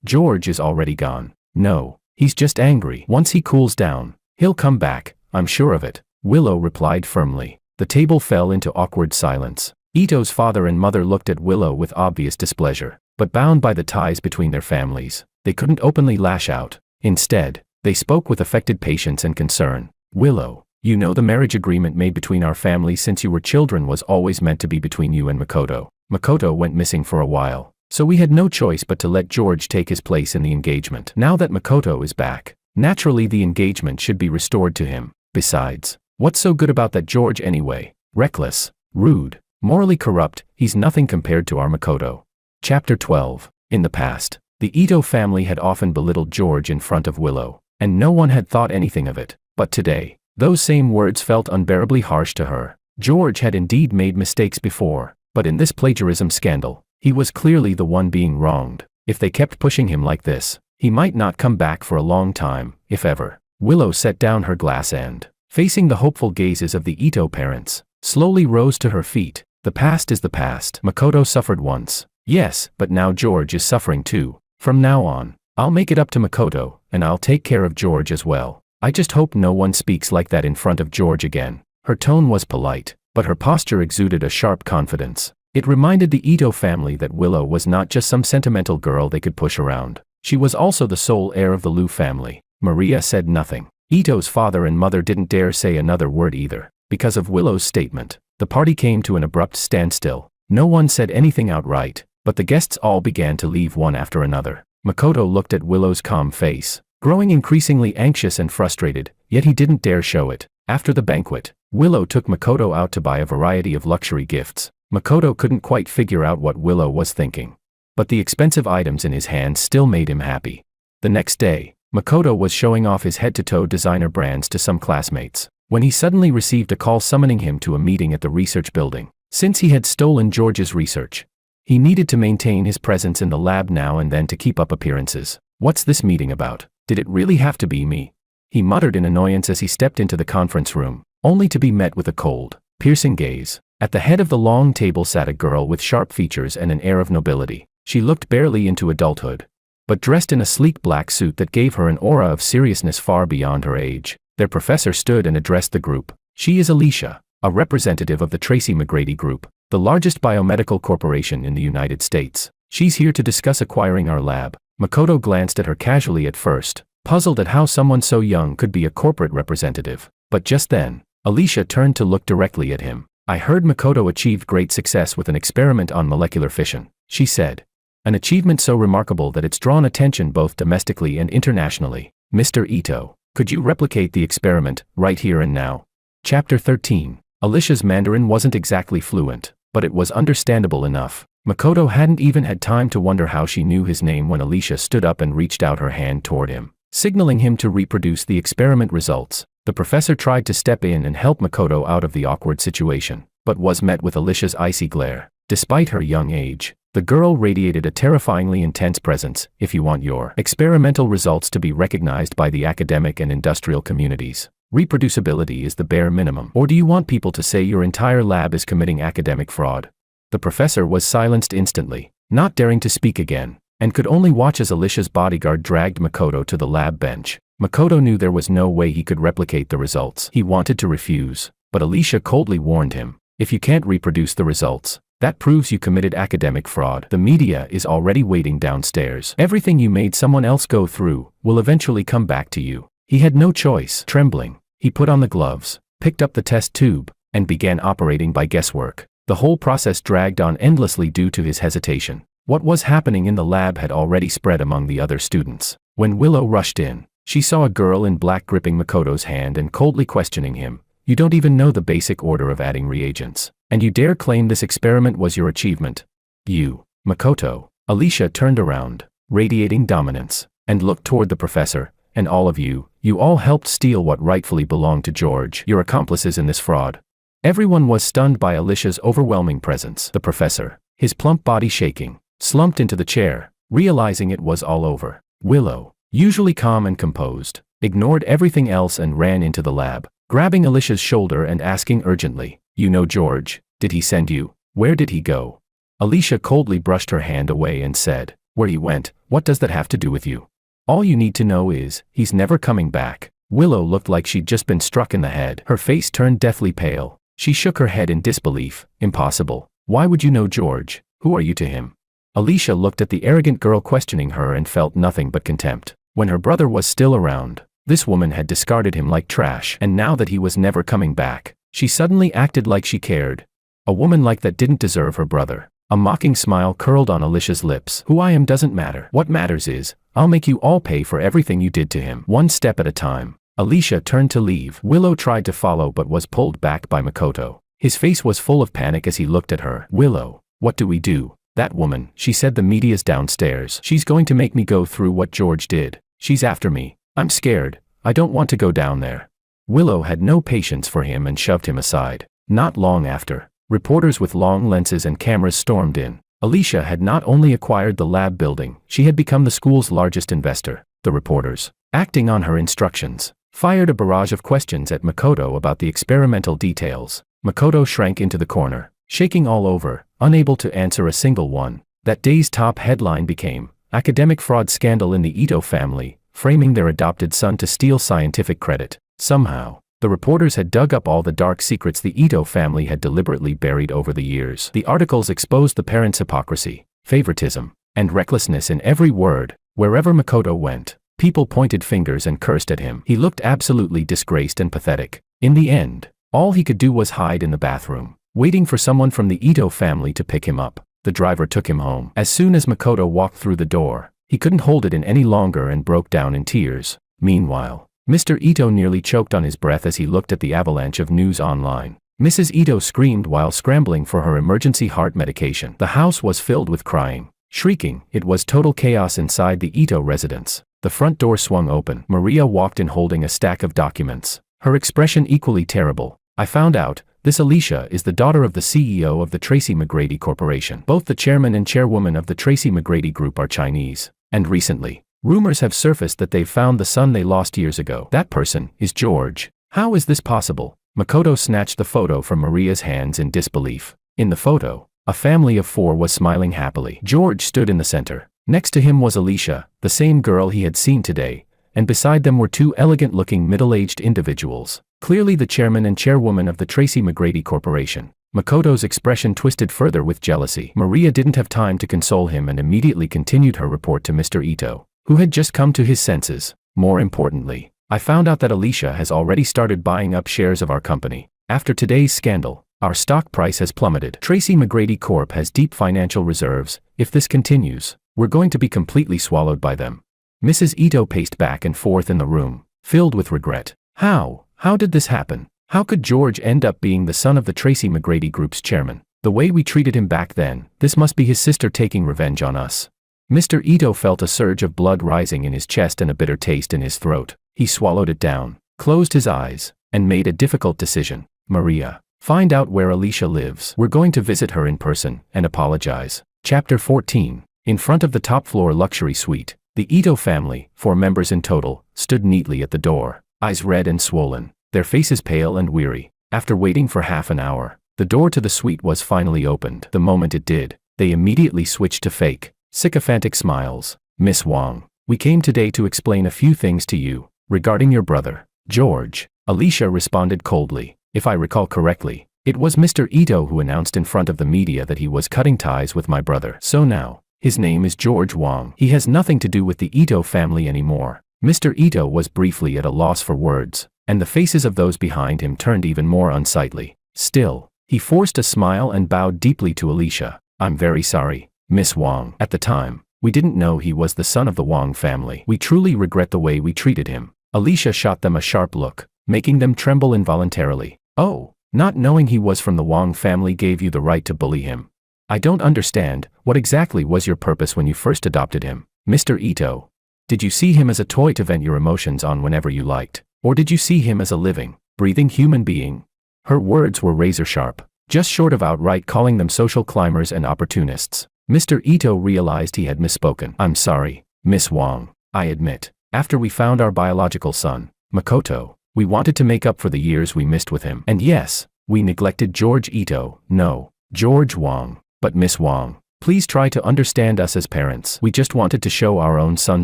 George is already gone. No, he's just angry. Once he cools down, he'll come back, I'm sure of it. Willow replied firmly. The table fell into awkward silence. Ito's father and mother looked at Willow with obvious displeasure, but bound by the ties between their families, they couldn't openly lash out. Instead, they spoke with affected patience and concern. Willow, you know the marriage agreement made between our families since you were children was always meant to be between you and Makoto. Makoto went missing for a while, so we had no choice but to let George take his place in the engagement. Now that Makoto is back, naturally the engagement should be restored to him. Besides, what's so good about that George anyway? Reckless, rude, morally corrupt, he's nothing compared to our Makoto. Chapter 12. In the past, the Ito family had often belittled George in front of Willow, and no one had thought anything of it. But today, those same words felt unbearably harsh to her. George had indeed made mistakes before, but in this plagiarism scandal, he was clearly the one being wronged. If they kept pushing him like this, he might not come back for a long time, if ever. Willow set down her glass and, facing the hopeful gazes of the Ito parents, slowly rose to her feet. The past is the past. Makoto suffered once. Yes, but now George is suffering too. From now on, I'll make it up to Makoto, and I'll take care of George as well. I just hope no one speaks like that in front of George again. Her tone was polite, but her posture exuded a sharp confidence. It reminded the Ito family that Willow was not just some sentimental girl they could push around. She was also the sole heir of the Liu family. Maria said nothing. Ito's father and mother didn't dare say another word either. Because of Willow's statement, the party came to an abrupt standstill. No one said anything outright, but the guests all began to leave one after another. Makoto looked at Willow's calm face, growing increasingly anxious and frustrated, yet he didn't dare show it. After the banquet, Willow took Makoto out to buy a variety of luxury gifts. Makoto couldn't quite figure out what Willow was thinking, but the expensive items in his hands still made him happy. The next day, Makoto was showing off his head-to-toe designer brands to some classmates, when he suddenly received a call summoning him to a meeting at the research building. Since he had stolen George's research, he needed to maintain his presence in the lab now and then to keep up appearances. What's this meeting about? Did it really have to be me? He muttered in annoyance as he stepped into the conference room, only to be met with a cold, piercing gaze. At the head of the long table sat a girl with sharp features and an air of nobility. She looked barely into adulthood, but dressed in a sleek black suit that gave her an aura of seriousness far beyond her age. Their professor stood and addressed the group. She is Alicia, a representative of the Tracy McGrady Group, the largest biomedical corporation in the United States. She's here to discuss acquiring our lab. Makoto glanced at her casually at first, puzzled at how someone so young could be a corporate representative. But just then, Alicia turned to look directly at him. I heard Makoto achieved great success with an experiment on molecular fission, she said. An achievement so remarkable that it's drawn attention both domestically and internationally. Mr. Ito, could you replicate the experiment, right here and now? Chapter 13. Alicia's Mandarin wasn't exactly fluent, but it was understandable enough. Makoto hadn't even had time to wonder how she knew his name when Alicia stood up and reached out her hand toward him, signaling him to reproduce the experiment results. The professor tried to step in and help Makoto out of the awkward situation, but was met with Alicia's icy glare. Despite her young age, the girl radiated a terrifyingly intense presence. If you want your experimental results to be recognized by the academic and industrial communities, reproducibility is the bare minimum. Or do you want people to say your entire lab is committing academic fraud? The professor was silenced instantly, not daring to speak again, and could only watch as Alicia's bodyguard dragged Makoto to the lab bench. Makoto knew there was no way he could replicate the results. He wanted to refuse, but Alicia coldly warned him, if you can't reproduce the results, that proves you committed academic fraud. The media is already waiting downstairs. Everything you made someone else go through will eventually come back to you. He had no choice. Trembling, he put on the gloves, picked up the test tube, and began operating by guesswork. The whole process dragged on endlessly due to his hesitation. What was happening in the lab had already spread among the other students. When Willow rushed in, she saw a girl in black gripping Makoto's hand and coldly questioning him. You don't even know the basic order of adding reagents, and you dare claim this experiment was your achievement? You, Makoto. Alicia turned around, radiating dominance, and looked toward the professor. And all of you, you all helped steal what rightfully belonged to George. You're accomplices in this fraud. Everyone was stunned by Alicia's overwhelming presence. The professor, his plump body shaking, slumped into the chair, realizing it was all over. Willow, usually calm and composed, ignored everything else and ran into the lab, grabbing Alicia's shoulder and asking urgently, you know George, did he send you? Where did he go? Alicia coldly brushed her hand away and said, where he went, what does that have to do with you? All you need to know is, he's never coming back. Willow looked like she'd just been struck in the head. Her face turned deathly pale. She shook her head in disbelief. Impossible. Why would you know George? Who are you to him? Alicia looked at the arrogant girl questioning her and felt nothing but contempt. When her brother was still around, this woman had discarded him like trash, and now that he was never coming back, she suddenly acted like she cared. A woman like that didn't deserve her brother. A mocking smile curled on Alicia's lips. Who I am doesn't matter. What matters is, I'll make you all pay for everything you did to him. One step at a time. Alicia turned to leave. Willow tried to follow but was pulled back by Makoto. His face was full of panic as he looked at her. Willow, what do we do? That woman, she said, the media's downstairs. She's going to make me go through what George did. She's after me. I'm scared. I don't want to go down there. Willow had no patience for him and shoved him aside. Not long after, reporters with long lenses and cameras stormed in. Alicia had not only acquired the lab building, she had become the school's largest investor. The reporters, acting on her instructions, fired a barrage of questions at Makoto about the experimental details. Makoto shrank into the corner, shaking all over, unable to answer a single one. That day's top headline became, Academic Fraud Scandal in the Ito Family, Framing Their Adopted Son to Steal Scientific Credit. Somehow, the reporters had dug up all the dark secrets the Ito family had deliberately buried over the years. The articles exposed the parents' hypocrisy, favoritism, and recklessness in every word. Wherever Makoto went, People pointed fingers and cursed at him. He looked absolutely disgraced and pathetic. In the end, all he could do was hide in the bathroom, waiting for someone from the Ito family to pick him up. The driver took him home. As soon as Makoto walked through the door, he couldn't hold it in any longer and broke down in tears. Meanwhile, Mr. Ito nearly choked on his breath as he looked at the avalanche of news online. Mrs. Ito screamed while scrambling for her emergency heart medication. The house was filled with crying, shrieking. It was total chaos inside the Ito residence. The front door swung open. Maria walked in holding a stack of documents, her expression equally terrible. I found out, this Alicia is the daughter of the CEO of the Tracy McGrady Corporation. Both the chairman and chairwoman of the Tracy McGrady Group are Chinese. And recently, rumors have surfaced that they've found the son they lost years ago. That person is George. How is this possible? Makoto snatched the photo from Maria's hands in disbelief. In the photo, a family of 4 was smiling happily. George stood in the center. Next to him was Alicia, the same girl he had seen today, and beside them were 2 elegant-looking middle-aged individuals, clearly the chairman and chairwoman of the Tracy McGrady Corporation. Makoto's expression twisted further with jealousy. Maria didn't have time to console him and immediately continued her report to Mr. Ito, who had just come to his senses. More importantly, I found out that Alicia has already started buying up shares of our company. After today's scandal, our stock price has plummeted. Tracy McGrady Corp has deep financial reserves. If this continues, we're going to be completely swallowed by them. Mrs. Ito paced back and forth in the room, filled with regret. How did this happen? How could George end up being the son of the Tracy McGrady Group's chairman? The way we treated him back then, this must be his sister taking revenge on us. Mr. Ito felt a surge of blood rising in his chest and a bitter taste in his throat. He swallowed it down, closed his eyes, and made a difficult decision. Maria, find out where Alicia lives. We're going to visit her in person and apologize. Chapter 14. In front of the top-floor luxury suite, the Ito family, 4 members in total, stood neatly at the door, eyes red and swollen, their faces pale and weary. After waiting for half an hour, the door to the suite was finally opened. The moment it did, they immediately switched to fake, sycophantic smiles. Miss Wang, we came today to explain a few things to you, regarding your brother, George. Alicia responded coldly. If I recall correctly, it was Mr. Ito who announced in front of the media that he was cutting ties with my brother. So now, his name is George Wang. He has nothing to do with the Ito family anymore. Mr. Ito was briefly at a loss for words, and the faces of those behind him turned even more unsightly. Still, he forced a smile and bowed deeply to Alicia. I'm very sorry, Miss Wang. At the time, we didn't know he was the son of the Wang family. We truly regret the way we treated him. Alicia shot them a sharp look, making them tremble involuntarily. Oh, not knowing he was from the Wang family gave you the right to bully him. I don't understand, what exactly was your purpose when you first adopted him, Mr. Ito? Did you see him as a toy to vent your emotions on whenever you liked? Or did you see him as a living, breathing human being? Her words were razor sharp, just short of outright calling them social climbers and opportunists. Mr. Ito realized he had misspoken. I'm sorry, Miss Wang. I admit, after we found our biological son, Makoto, we wanted to make up for the years we missed with him. And yes, we neglected George Ito. No, George Wang. But Miss Wang, please try to understand us as parents. We just wanted to show our own son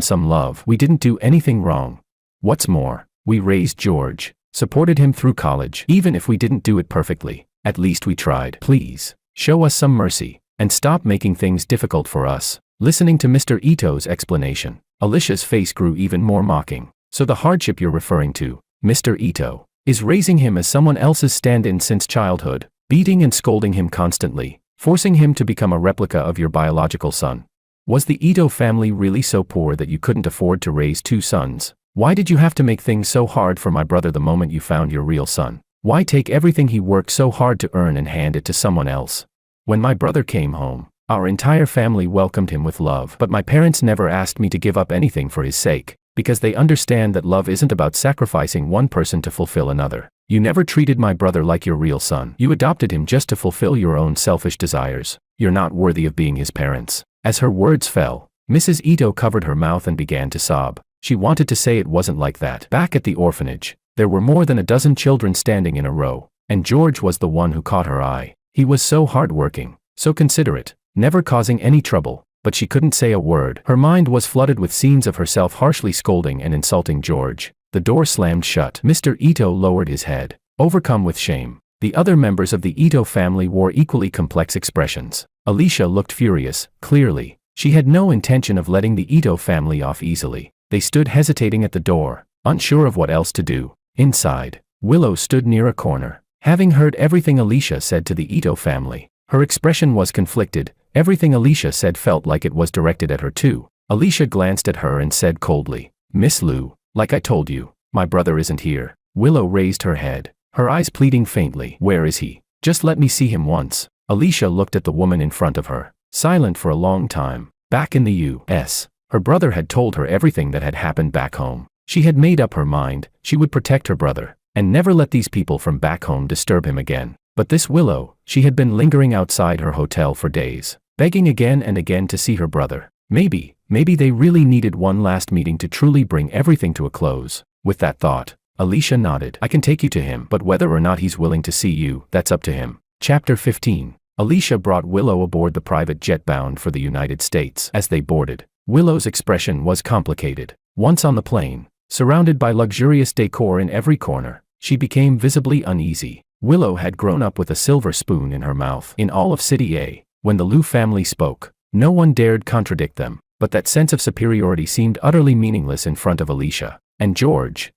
some love. We didn't do anything wrong. What's more, we raised George, supported him through college. Even if we didn't do it perfectly, at least we tried. Please, show us some mercy, and stop making things difficult for us. Listening to Mr. Ito's explanation, Alicia's face grew even more mocking. So the hardship you're referring to, Mr. Ito, is raising him as someone else's stand-in since childhood, beating and scolding him constantly, forcing him to become a replica of your biological son. Was the Ito family really so poor that you couldn't afford to raise 2 sons? Why did you have to make things so hard for my brother the moment you found your real son? Why take everything he worked so hard to earn and hand it to someone else? When my brother came home, our entire family welcomed him with love. But my parents never asked me to give up anything for his sake, because they understand that love isn't about sacrificing one person to fulfill another. You never treated my brother like your real son. You adopted him just to fulfill your own selfish desires. You're not worthy of being his parents. As her words fell, Mrs. Ito covered her mouth and began to sob. She wanted to say it wasn't like that. Back at the orphanage, there were more than a dozen children standing in a row, and George was the one who caught her eye. He was so hardworking, so considerate, never causing any trouble, but she couldn't say a word. Her mind was flooded with scenes of herself harshly scolding and insulting George. The door slammed shut. Mr. Ito lowered his head, overcome with shame. The other members of the Ito family wore equally complex expressions. Alicia looked furious, clearly. She had no intention of letting the Ito family off easily. They stood hesitating at the door, unsure of what else to do. Inside, Willow stood near a corner, having heard everything Alicia said to the Ito family. Her expression was conflicted. Everything Alicia said felt like it was directed at her too. Alicia glanced at her and said coldly, "Miss Lu, like I told you, my brother isn't here." Willow raised her head, her eyes pleading faintly. "Where is he? Just let me see him once." Alicia looked at the woman in front of her, silent for a long time. Back in the U.S., her brother had told her everything that had happened back home. She had made up her mind, she would protect her brother, and never let these people from back home disturb him again. But this Willow, she had been lingering outside her hotel for days, begging again and again to see her brother. Maybe they really needed one last meeting to truly bring everything to a close. With that thought, Alicia nodded. "I can take you to him, but whether or not he's willing to see you, that's up to him." Chapter 15. Alicia brought Willow aboard the private jet bound for the United States. As they boarded, Willow's expression was complicated. Once on the plane, surrounded by luxurious decor in every corner, she became visibly uneasy. Willow had grown up with a silver spoon in her mouth. In all of City A, when the Liu family spoke, no one dared contradict them, but that sense of superiority seemed utterly meaningless in front of Alicia. And George?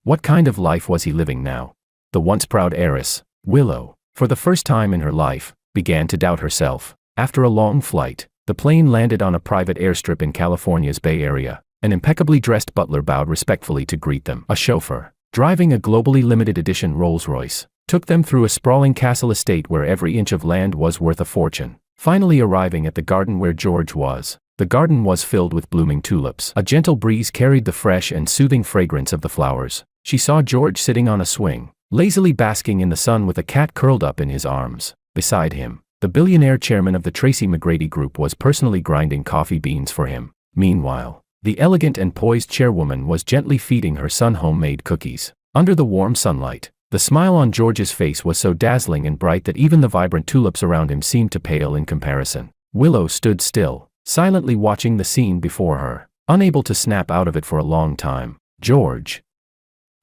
What kind of life was he living now? The once proud heiress, Willow, for the first time in her life, began to doubt herself. After a long flight, the plane landed on a private airstrip in California's Bay Area. An impeccably dressed butler bowed respectfully to greet them. A chauffeur, driving a globally limited edition Rolls-Royce, took them through a sprawling castle estate where every inch of land was worth a fortune. Finally arriving at the garden where George was, the garden was filled with blooming tulips. A gentle breeze carried the fresh and soothing fragrance of the flowers. She saw George sitting on a swing, lazily basking in the sun with a cat curled up in his arms. Beside him, the billionaire chairman of the Tracy McGrady Group was personally grinding coffee beans for him. Meanwhile, the elegant and poised chairwoman was gently feeding her son homemade cookies. Under the warm sunlight, the smile on George's face was so dazzling and bright that even the vibrant tulips around him seemed to pale in comparison. Willow stood still, silently watching the scene before her, unable to snap out of it for a long time. George.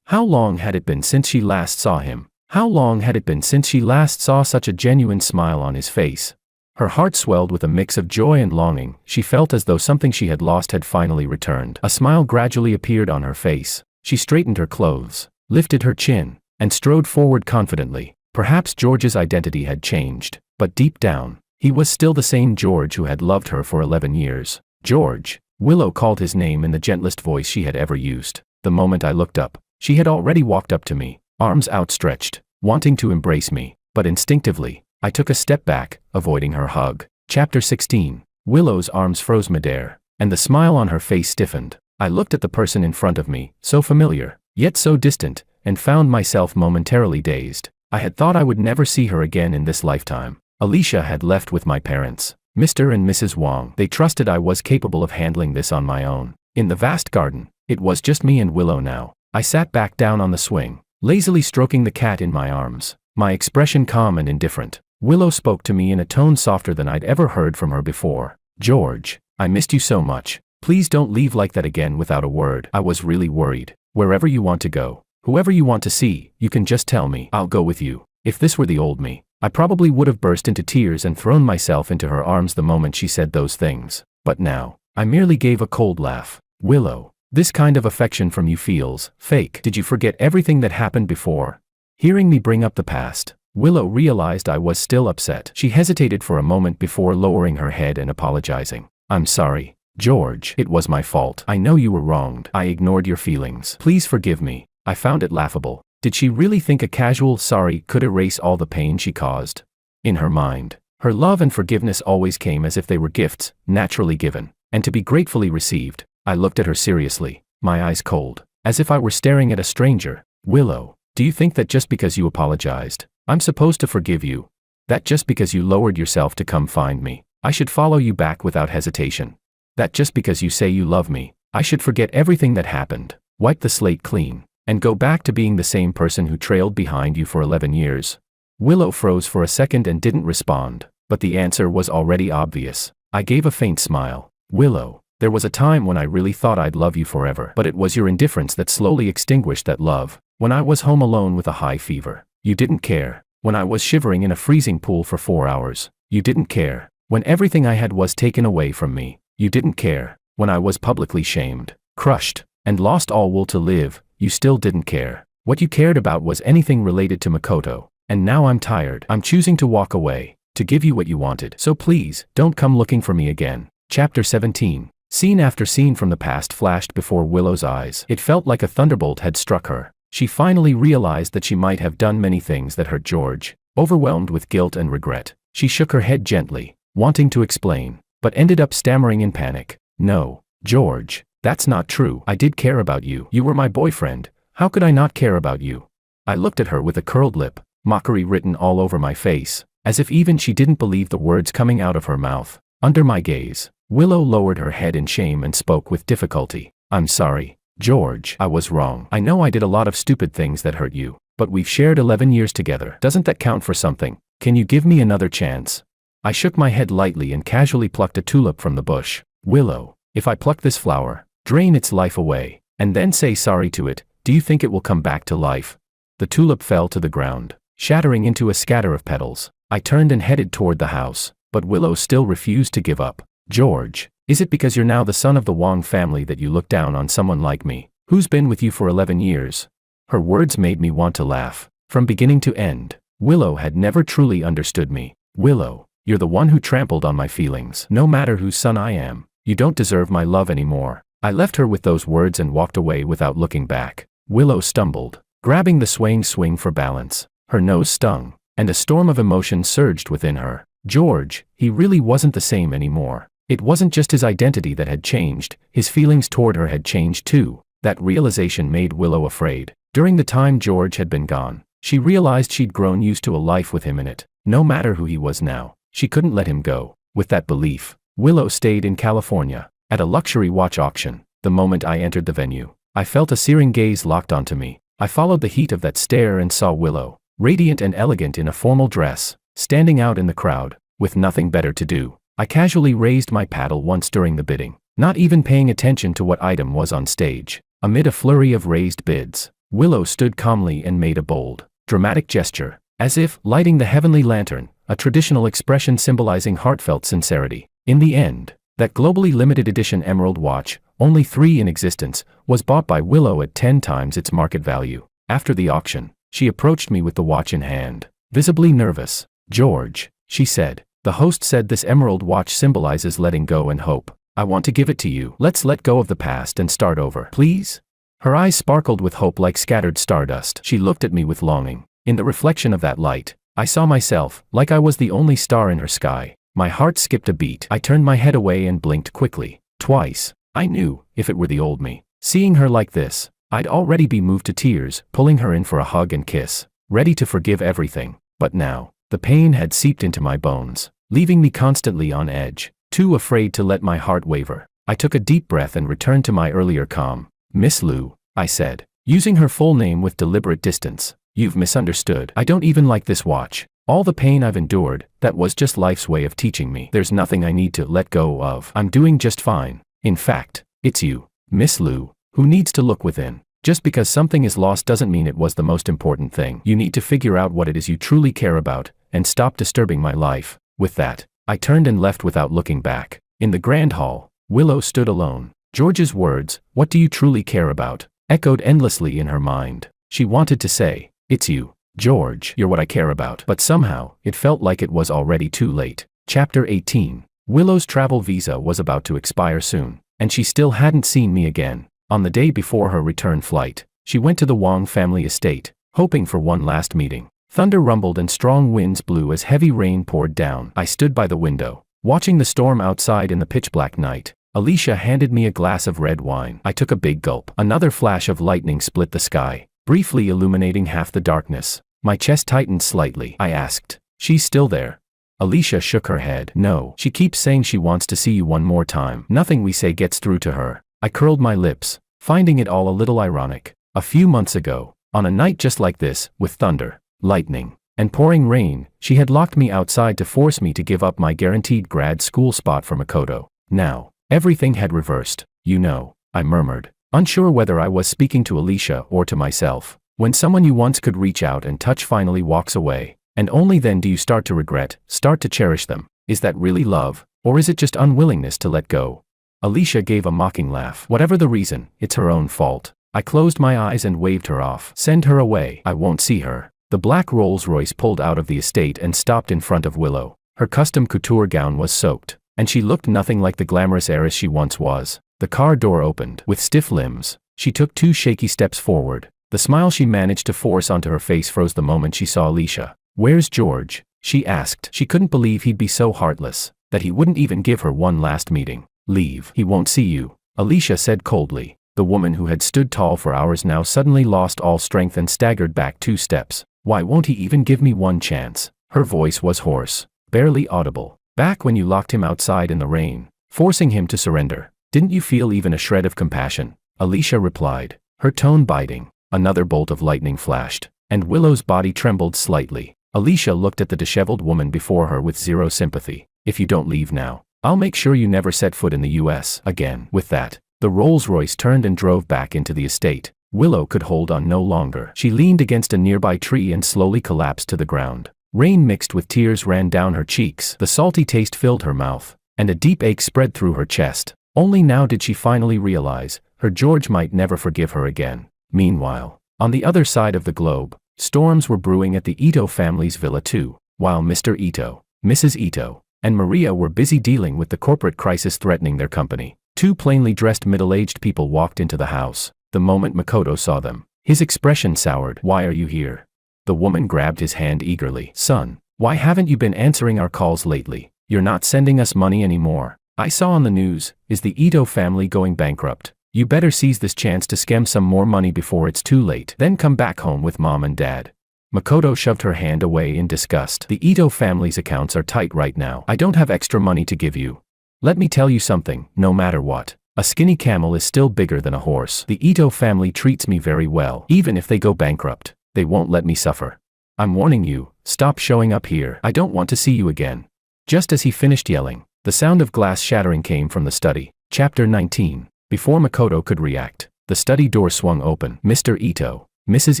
How long had it been since she last saw him? How long had it been since she last saw such a genuine smile on his face? Her heart swelled with a mix of joy and longing. She felt as though something she had lost had finally returned. A smile gradually appeared on her face. She straightened her clothes, lifted her chin, and strode forward confidently. Perhaps George's identity had changed, but deep down, he was still the same George who had loved her for 11 years. "George." Willow called his name in the gentlest voice she had ever used. The moment I looked up, she had already walked up to me, arms outstretched, wanting to embrace me, but instinctively, I took a step back, avoiding her hug. Chapter 16. Willow's arms froze midair, and the smile on her face stiffened. I looked at the person in front of me, so familiar, yet so distant, and found myself momentarily dazed. I had thought I would never see her again in this lifetime. Alicia had left with my parents, Mr. and Mrs. Wong. They trusted I was capable of handling this on my own. In the vast garden, it was just me and Willow now. I sat back down on the swing, lazily stroking the cat in my arms, my expression calm and indifferent. Willow spoke to me in a tone softer than I'd ever heard from her before. "George, I missed you so much. Please don't leave like that again without a word. I was really worried. Wherever you want to go, whoever you want to see, you can just tell me. I'll go with you." If this were the old me, I probably would have burst into tears and thrown myself into her arms the moment she said those things. But now, I merely gave a cold laugh. "Willow, this kind of affection from you feels fake. Did you forget everything that happened before?" Hearing me bring up the past, Willow realized I was still upset. She hesitated for a moment before lowering her head and apologizing. "I'm sorry, George. It was my fault. I know you were wronged. I ignored your feelings. Please forgive me." I found it laughable. Did she really think a casual sorry could erase all the pain she caused? In her mind, her love and forgiveness always came as if they were gifts, naturally given, and to be gratefully received. I looked at her seriously, my eyes cold, as if I were staring at a stranger. "Willow, do you think that just because you apologized, I'm supposed to forgive you? That just because you lowered yourself to come find me, I should follow you back without hesitation? That just because you say you love me, I should forget everything that happened, wipe the slate clean, and go back to being the same person who trailed behind you for 11 years? Willow froze for a second and didn't respond, but the answer was already obvious. I gave a faint smile. "Willow, there was a time when I really thought I'd love you forever, but it was your indifference that slowly extinguished that love. When I was home alone with a high fever, you didn't care. When I was shivering in a freezing pool for 4 hours, you didn't care. When everything I had was taken away from me, you didn't care. When I was publicly shamed, crushed, and lost all will to live, you still didn't care. What you cared about was anything related to Makoto. And now I'm tired. I'm choosing to walk away, to give you what you wanted. So please, don't come looking for me again. Chapter 17. Scene after scene from the past flashed before Willow's eyes. It felt like a thunderbolt had struck her. She finally realized that she might have done many things that hurt George. Overwhelmed with guilt and regret, she shook her head gently, wanting to explain, but ended up stammering in panic. No, George, that's not true. I did care about you. You were my boyfriend. How could I not care about you? I looked at her with a curled lip, mockery written all over my face, as if even she didn't believe the words coming out of her mouth. Under my gaze, Willow lowered her head in shame and spoke with difficulty. I'm sorry, George. I was wrong. I know I did a lot of stupid things that hurt you, but we've shared 11 years together. Doesn't that count for something? Can you give me another chance? I shook my head lightly and casually plucked a tulip from the bush. Willow, if I pluck this flower, drain its life away, and then say sorry to it, do you think it will come back to life? The tulip fell to the ground, shattering into a scatter of petals. I turned and headed toward the house, but Willow still refused to give up. George, is it because you're now the son of the Wong family that you look down on someone like me, who's been with you for 11 years? Her words made me want to laugh. From beginning to end, Willow had never truly understood me. Willow, you're the one who trampled on my feelings. No matter whose son I am, you don't deserve my love anymore. I left her with those words and walked away without looking back. Willow stumbled, grabbing the swaying swing for balance. Her nose stung, and a storm of emotion surged within her. George, he really wasn't the same anymore. It wasn't just his identity that had changed, his feelings toward her had changed too. That realization made Willow afraid. During the time George had been gone, she realized she'd grown used to a life with him in it. No matter who he was now, she couldn't let him go. With that belief, Willow stayed in California, at a luxury watch auction. The moment I entered the venue, I felt a searing gaze locked onto me. I followed the heat of that stare and saw Willow, radiant and elegant in a formal dress, standing out in the crowd, with nothing better to do. I casually raised my paddle once during the bidding, not even paying attention to what item was on stage. Amid a flurry of raised bids, Willow stood calmly and made a bold, dramatic gesture, as if lighting the heavenly lantern, a traditional expression symbolizing heartfelt sincerity. In the end, that globally limited edition emerald watch, only 3 in existence, was bought by Willow at 10 times its market value. After the auction, she approached me with the watch in hand, visibly nervous. George, she said, the host said this emerald watch symbolizes letting go and hope. I want to give it to you. Let's let go of the past and start over, please? Her eyes sparkled with hope like scattered stardust. She looked at me with longing. In the reflection of that light, I saw myself, like I was the only star in her sky. My heart skipped a beat. I turned my head away and blinked quickly, twice. I knew, if it were the old me, seeing her like this, I'd already be moved to tears, pulling her in for a hug and kiss, ready to forgive everything. But now, the pain had seeped into my bones, leaving me constantly on edge, too afraid to let my heart waver. I took a deep breath and returned to my earlier calm. Miss Liu, I said, using her full name with deliberate distance. You've misunderstood. I don't even like this watch. All the pain I've endured, that was just life's way of teaching me. There's nothing I need to let go of. I'm doing just fine. In fact, it's you, Miss Liu, who needs to look within. Just because something is lost doesn't mean it was the most important thing. You need to figure out what it is you truly care about, and stop disturbing my life. With that, I turned and left without looking back. In the grand hall, Willow stood alone. George's words, "What do you truly care about?" echoed endlessly in her mind. She wanted to say, "It's you, George, you're what I care about." But somehow, it felt like it was already too late. Chapter 18. Willow's travel visa was about to expire soon, and she still hadn't seen me again. On the day before her return flight, she went to the Wong family estate, hoping for one last meeting. Thunder rumbled and strong winds blew as heavy rain poured down. I stood by the window, watching the storm outside in the pitch-black night. Alicia handed me a glass of red wine. I took a big gulp. Another flash of lightning split the sky, briefly illuminating half the darkness. My chest tightened slightly. I asked, "She's still there?" Alicia shook her head. "No, she keeps saying she wants to see you one more time. Nothing we say gets through to her." I curled my lips, finding it all a little ironic. A few months ago, on a night just like this, with thunder, lightning, and pouring rain, she had locked me outside to force me to give up my guaranteed grad school spot for Makoto. Now, everything had reversed. "You know," I murmured, unsure whether I was speaking to Alicia or to myself. When someone you once could reach out and touch finally walks away, and only then do you start to regret, start to cherish them. Is that really love, or is it just unwillingness to let go? Alicia gave a mocking laugh. Whatever the reason, it's her own fault. I closed my eyes and waved her off. Send her away. I won't see her. The black Rolls-Royce pulled out of the estate and stopped in front of Willow. Her custom couture gown was soaked, and she looked nothing like the glamorous heiress she once was. The car door opened. With stiff limbs, she took 2 shaky steps forward. The smile she managed to force onto her face froze the moment she saw Alicia. "Where's George?" she asked. She couldn't believe he'd be so heartless, that he wouldn't even give her one last meeting. "Leave. He won't see you," Alicia said coldly. The woman who had stood tall for hours now suddenly lost all strength and staggered back 2 steps. "Why won't he even give me one chance?" Her voice was hoarse, barely audible. "Back when you locked him outside in the rain, forcing him to surrender, didn't you feel even a shred of compassion?" Alicia replied, her tone biting. Another bolt of lightning flashed, and Willow's body trembled slightly. Alicia looked at the disheveled woman before her with zero sympathy. "If you don't leave now, I'll make sure you never set foot in the US again." With that, the Rolls-Royce turned and drove back into the estate. Willow could hold on no longer. She leaned against a nearby tree and slowly collapsed to the ground. Rain mixed with tears ran down her cheeks. The salty taste filled her mouth, and a deep ache spread through her chest. Only now did she finally realize her George might never forgive her again. Meanwhile, on the other side of the globe, storms were brewing at the Ito family's villa too. While Mr. Ito, Mrs. Ito, and Maria were busy dealing with the corporate crisis threatening their company, 2 plainly dressed middle-aged people walked into the house. The moment Makoto saw them, his expression soured. "Why are you here?" The woman grabbed his hand eagerly. "Son, why haven't you been answering our calls lately? You're not sending us money anymore. I saw on the news, is the Ito family going bankrupt? You better seize this chance to scam some more money before it's too late. Then come back home with Mom and Dad." Makoto shoved her hand away in disgust. "The Ito family's accounts are tight right now. I don't have extra money to give you. Let me tell you something, no matter what, a skinny camel is still bigger than a horse. The Ito family treats me very well. Even if they go bankrupt, they won't let me suffer. I'm warning you, stop showing up here. I don't want to see you again." Just as he finished yelling, the sound of glass shattering came from the study. Chapter 19. Before Makoto could react, the study door swung open. Mr. Ito, Mrs.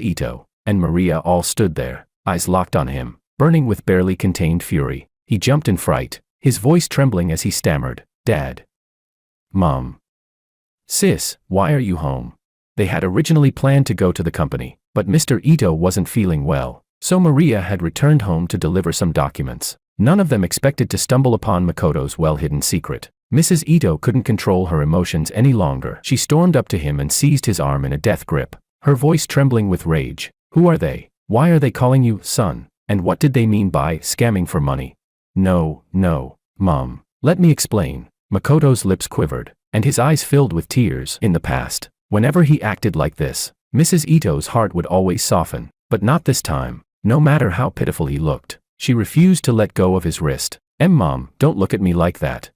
Ito, and Maria all stood there, eyes locked on him, burning with barely contained fury. He jumped in fright, his voice trembling as he stammered, "Dad. Mom. Sis, why are you home?" They had originally planned to go to the company, but Mr. Ito wasn't feeling well, so Maria had returned home to deliver some documents. None of them expected to stumble upon Makoto's well-hidden secret. Mrs. Ito couldn't control her emotions any longer. She stormed up to him and seized his arm in a death grip, her voice trembling with rage. "Who are they? Why are they calling you son? And what did they mean by scamming for money?" No, Mom. Let me explain." Makoto's lips quivered, and his eyes filled with tears. In the past, whenever he acted like this, Mrs. Ito's heart would always soften, but not this time. No matter how pitiful he looked, she refused to let go of his wrist. Mom, don't look at me like that."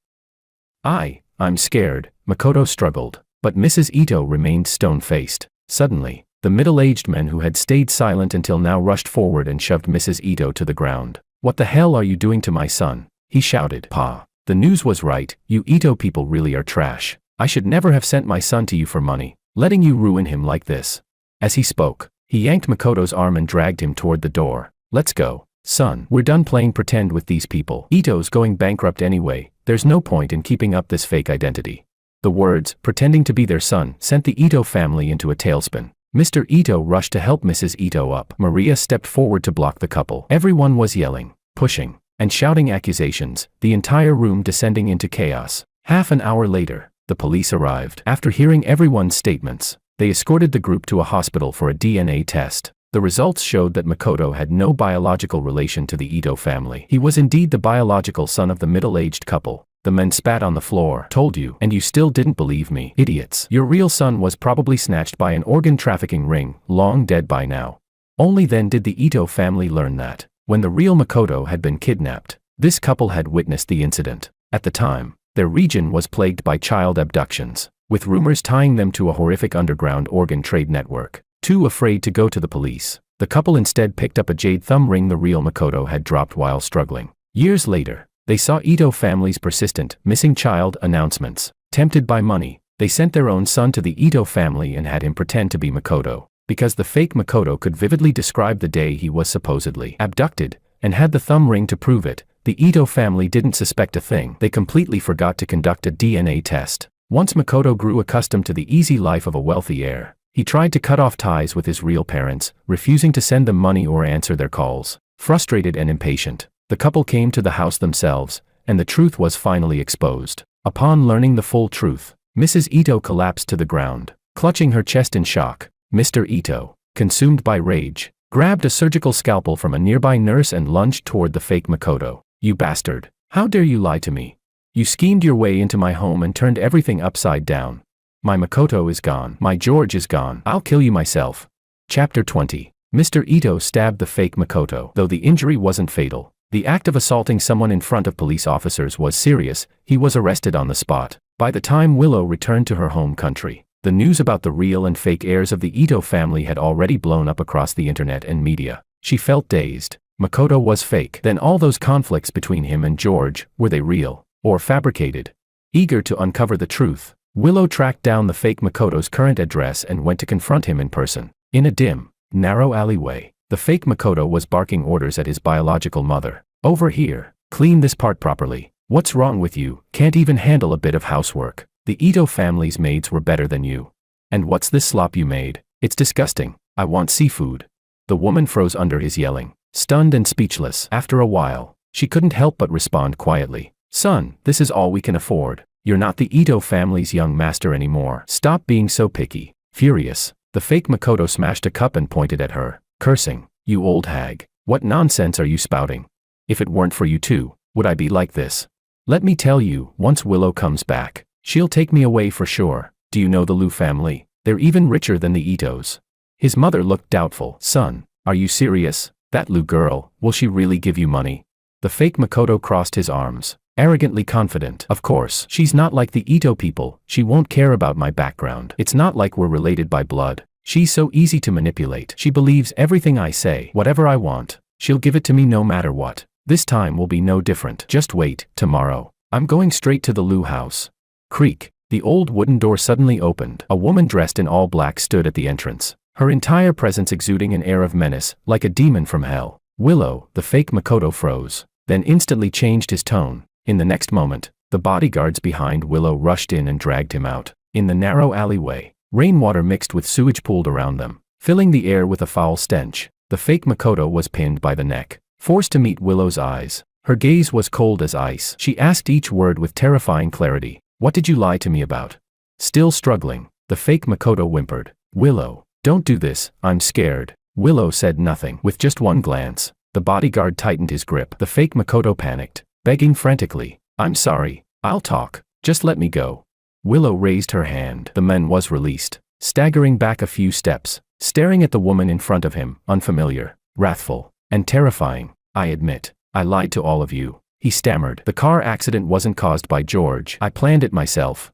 I'm scared," Makoto struggled, but Mrs. Ito remained stone-faced. Suddenly, the middle-aged man who had stayed silent until now rushed forward and shoved Mrs. Ito to the ground. "What the hell are you doing to my son?" he shouted. "Pa, the news was right, you Ito people really are trash. I should never have sent my son to you for money, letting you ruin him like this." As he spoke, he yanked Makoto's arm and dragged him toward the door. "Let's go, son. We're done playing pretend with these people. Ito's going bankrupt anyway. There's no point in keeping up this fake identity." The words, pretending to be their son, sent the Ito family into a tailspin. Mr. Ito rushed to help Mrs. Ito up. Maria stepped forward to block the couple. Everyone was yelling, pushing, and shouting accusations, the entire room descending into chaos. Half an hour later, the police arrived. After hearing everyone's statements, they escorted the group to a hospital for a DNA test. The results showed that Makoto had no biological relation to the Ito family. He was indeed the biological son of the middle-aged couple. The men spat on the floor. "Told you, and you still didn't believe me. Idiots. Your real son was probably snatched by an organ trafficking ring, long dead by now." Only then did the Ito family learn that, when the real Makoto had been kidnapped, this couple had witnessed the incident. At the time, their region was plagued by child abductions, with rumors tying them to a horrific underground organ trade network. Too afraid to go to the police, the couple instead picked up a jade thumb ring the real Makoto had dropped while struggling. Years later, they saw Ito family's persistent, missing child announcements. Tempted by money, they sent their own son to the Ito family and had him pretend to be Makoto. Because the fake Makoto could vividly describe the day he was supposedly abducted, and had the thumb ring to prove it, the Ito family didn't suspect a thing. They completely forgot to conduct a DNA test. Once Makoto grew accustomed to the easy life of a wealthy heir, he tried to cut off ties with his real parents, refusing to send them money or answer their calls. Frustrated and impatient, the couple came to the house themselves, and the truth was finally exposed. Upon learning the full truth, Mrs. Ito collapsed to the ground, clutching her chest in shock. Mr. Ito, consumed by rage, grabbed a surgical scalpel from a nearby nurse and lunged toward the fake Makoto. "You bastard! How dare you lie to me? You schemed your way into my home and turned everything upside down. My Makoto is gone. My George is gone. I'll kill you myself." Chapter 20. Mr. Ito stabbed the fake Makoto. Though the injury wasn't fatal, the act of assaulting someone in front of police officers was serious. He was arrested on the spot. By the time Willow returned to her home country, the news about the real and fake heirs of the Ito family had already blown up across the internet and media. She felt dazed. Makoto was fake. Then all those conflicts between him and George, were they real or fabricated? Eager to uncover the truth, Willow tracked down the fake Makoto's current address and went to confront him in person. In a dim, narrow alleyway, the fake Makoto was barking orders at his biological mother. "Over here, clean this part properly. What's wrong with you? Can't even handle a bit of housework. The Ito family's maids were better than you. And what's this slop you made? It's disgusting. I want seafood." The woman froze under his yelling, stunned and speechless. After a while, she couldn't help but respond quietly. "Son, this is all we can afford. You're not the Ito family's young master anymore. Stop being so picky." Furious, the fake Makoto smashed a cup and pointed at her, cursing, "You old hag, what nonsense are you spouting? If it weren't for you two, would I be like this? Let me tell you, once Willow comes back, she'll take me away for sure. Do you know the Liu family? They're even richer than the Itos." His mother looked doubtful. "Son, are you serious? That Liu girl, will she really give you money?" The fake Makoto crossed his arms, arrogantly confident. "Of course, she's not like the Ito people. She won't care about my background. It's not like we're related by blood. She's so easy to manipulate. She believes everything I say. Whatever I want, she'll give it to me no matter what. This time will be no different. Just wait, tomorrow, I'm going straight to the Liu house." Creak. The old wooden door suddenly opened. A woman dressed in all black stood at the entrance, her entire presence exuding an air of menace, like a demon from hell. "Willow," the fake Makoto froze, then instantly changed his tone. In the next moment, the bodyguards behind Willow rushed in and dragged him out. In the narrow alleyway, rainwater mixed with sewage pooled around them, filling the air with a foul stench. The fake Makoto was pinned by the neck, forced to meet Willow's eyes. Her gaze was cold as ice. She asked each word with terrifying clarity. "What did you lie to me about?" Still struggling, the fake Makoto whimpered. "Willow, don't do this, I'm scared." Willow said nothing. With just one glance, the bodyguard tightened his grip. The fake Makoto panicked, begging frantically, "I'm sorry, I'll talk, just let me go." Willow raised her hand. The man was released, staggering back a few steps, staring at the woman in front of him, unfamiliar, wrathful, and terrifying. "I admit, I lied to all of you," he stammered. "The car accident wasn't caused by George. I planned it myself.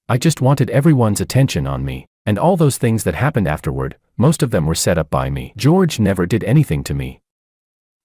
I just wanted everyone's attention on me, and all those things that happened afterward, most of them were set up by me. George never did anything to me.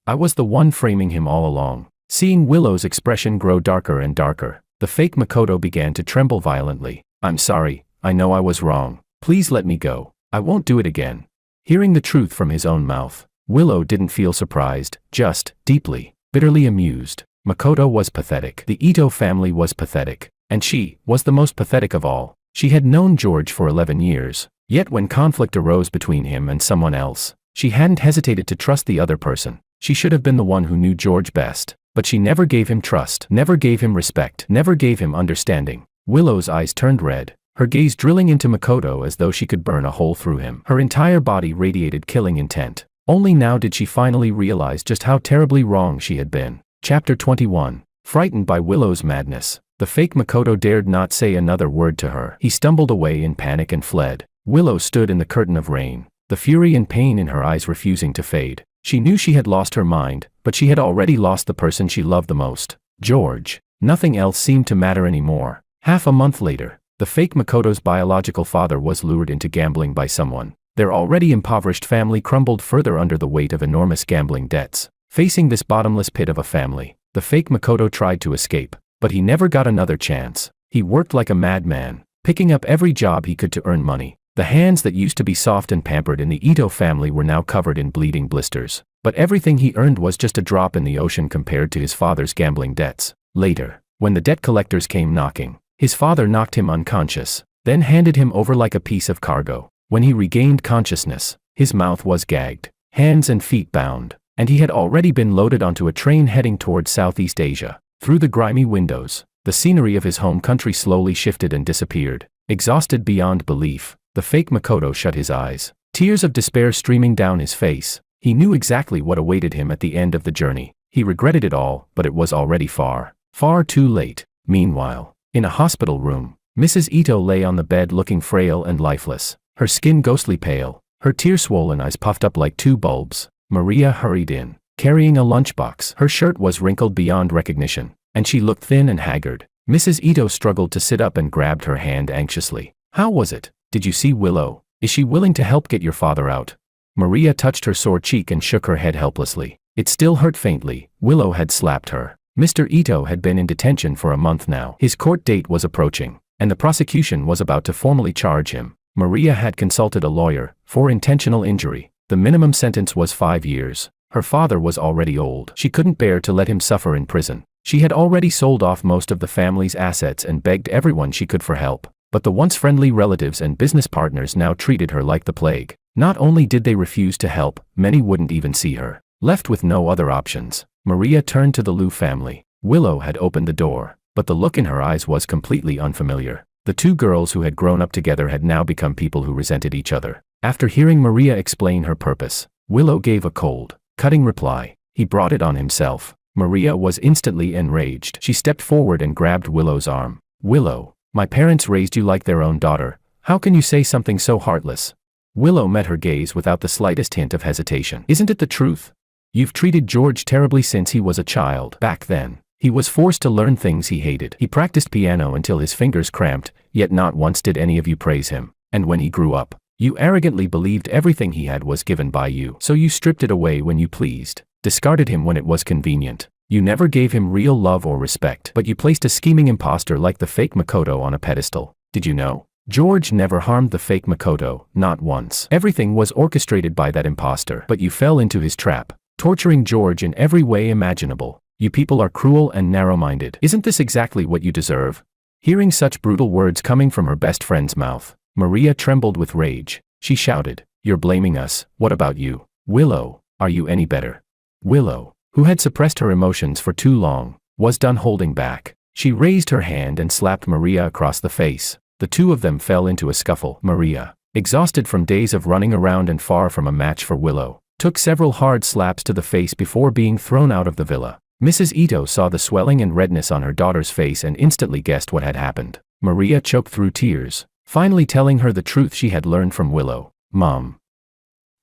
I was the one framing him all along." Seeing Willow's expression grow darker and darker, the fake Makoto began to tremble violently. "I'm sorry, I know I was wrong. Please let me go. I won't do it again." Hearing the truth from his own mouth, Willow didn't feel surprised, just deeply, bitterly amused. Makoto was pathetic. The Ito family was pathetic. And she was the most pathetic of all. She had known George for 11 years, yet when conflict arose between him and someone else, she hadn't hesitated to trust the other person. She should have been the one who knew George best. But she never gave him trust, never gave him respect, never gave him understanding. Willow's eyes turned red, her gaze drilling into Makoto as though she could burn a hole through him. Her entire body radiated killing intent. Only now did she finally realize just how terribly wrong she had been. Chapter 21. Frightened by Willow's madness, the fake Makoto dared not say another word to her. He stumbled away in panic and fled. Willow stood in the curtain of rain, the fury and pain in her eyes refusing to fade. She knew she had lost her mind, but she had already lost the person she loved the most, George. Nothing else seemed to matter anymore. Half a month later, the fake Makoto's biological father was lured into gambling by someone. Their already impoverished family crumbled further under the weight of enormous gambling debts. Facing this bottomless pit of a family, the fake Makoto tried to escape, but he never got another chance. He worked like a madman, picking up every job he could to earn money. The hands that used to be soft and pampered in the Ito family were now covered in bleeding blisters. But everything he earned was just a drop in the ocean compared to his father's gambling debts. Later, when the debt collectors came knocking, His father knocked him unconscious, then handed him over like a piece of cargo. When he regained consciousness, his mouth was gagged, hands and feet bound, and he had already been loaded onto a train heading towards Southeast Asia. Through the grimy windows, the scenery of his home country slowly shifted and disappeared. Exhausted beyond belief, the fake Makoto shut his eyes, tears of despair streaming down his face. He knew exactly what awaited him at the end of the journey. He regretted it all, but it was already far, far too late. Meanwhile, in a hospital room, Mrs. Ito lay on the bed looking frail and lifeless, her skin ghostly pale, her tear-swollen eyes puffed up like two bulbs. Maria hurried in, carrying a lunchbox. Her shirt was wrinkled beyond recognition, and she looked thin and haggard. Mrs. Ito struggled to sit up and grabbed her hand anxiously. "How was it? Did you see Willow? Is she willing to help get your father out?" Maria touched her sore cheek and shook her head helplessly. It still hurt faintly. Willow had slapped her. Mr. Ito had been in detention for a month now. His court date was approaching, and the prosecution was about to formally charge him. Maria had consulted a lawyer for intentional injury. The minimum sentence was 5 years. Her father was already old. She couldn't bear to let him suffer in prison. She had already sold off most of the family's assets and begged everyone she could for help. But the once friendly relatives and business partners now treated her like the plague. Not only did they refuse to help, many wouldn't even see her. Left with no other options, Maria turned to the Liu family. Willow had opened the door, but the look in her eyes was completely unfamiliar. The two girls who had grown up together had now become people who resented each other. After hearing Maria explain her purpose, Willow gave a cold, cutting reply. He brought it on himself. Maria was instantly enraged. She stepped forward and grabbed Willow's arm. "Willow, my parents raised you like their own daughter. How can you say something so heartless?" Willow met her gaze without the slightest hint of hesitation. "Isn't it the truth? You've treated George terribly since he was a child. Back then, he was forced to learn things he hated. He practiced piano until his fingers cramped, yet not once did any of you praise him. And when he grew up, you arrogantly believed everything he had was given by you. So you stripped it away when you pleased, discarded him when it was convenient. You never gave him real love or respect, but you placed a scheming imposter like the fake Makoto on a pedestal. Did you know? George never harmed the fake Makoto, not once. Everything was orchestrated by that imposter, but you fell into his trap, torturing George in every way imaginable. You people are cruel and narrow-minded. Isn't this exactly what you deserve?" Hearing such brutal words coming from her best friend's mouth, Maria trembled with rage. She shouted, "You're blaming us. What about you? Willow, are you any better?" Willow, who had suppressed her emotions for too long, was done holding back. She raised her hand and slapped Maria across the face. The two of them fell into a scuffle. Maria, exhausted from days of running around and far from a match for Willow, took several hard slaps to the face before being thrown out of the villa. Mrs. Ito saw the swelling and redness on her daughter's face and instantly guessed what had happened. Maria choked through tears, finally telling her the truth she had learned from Willow. "Mom,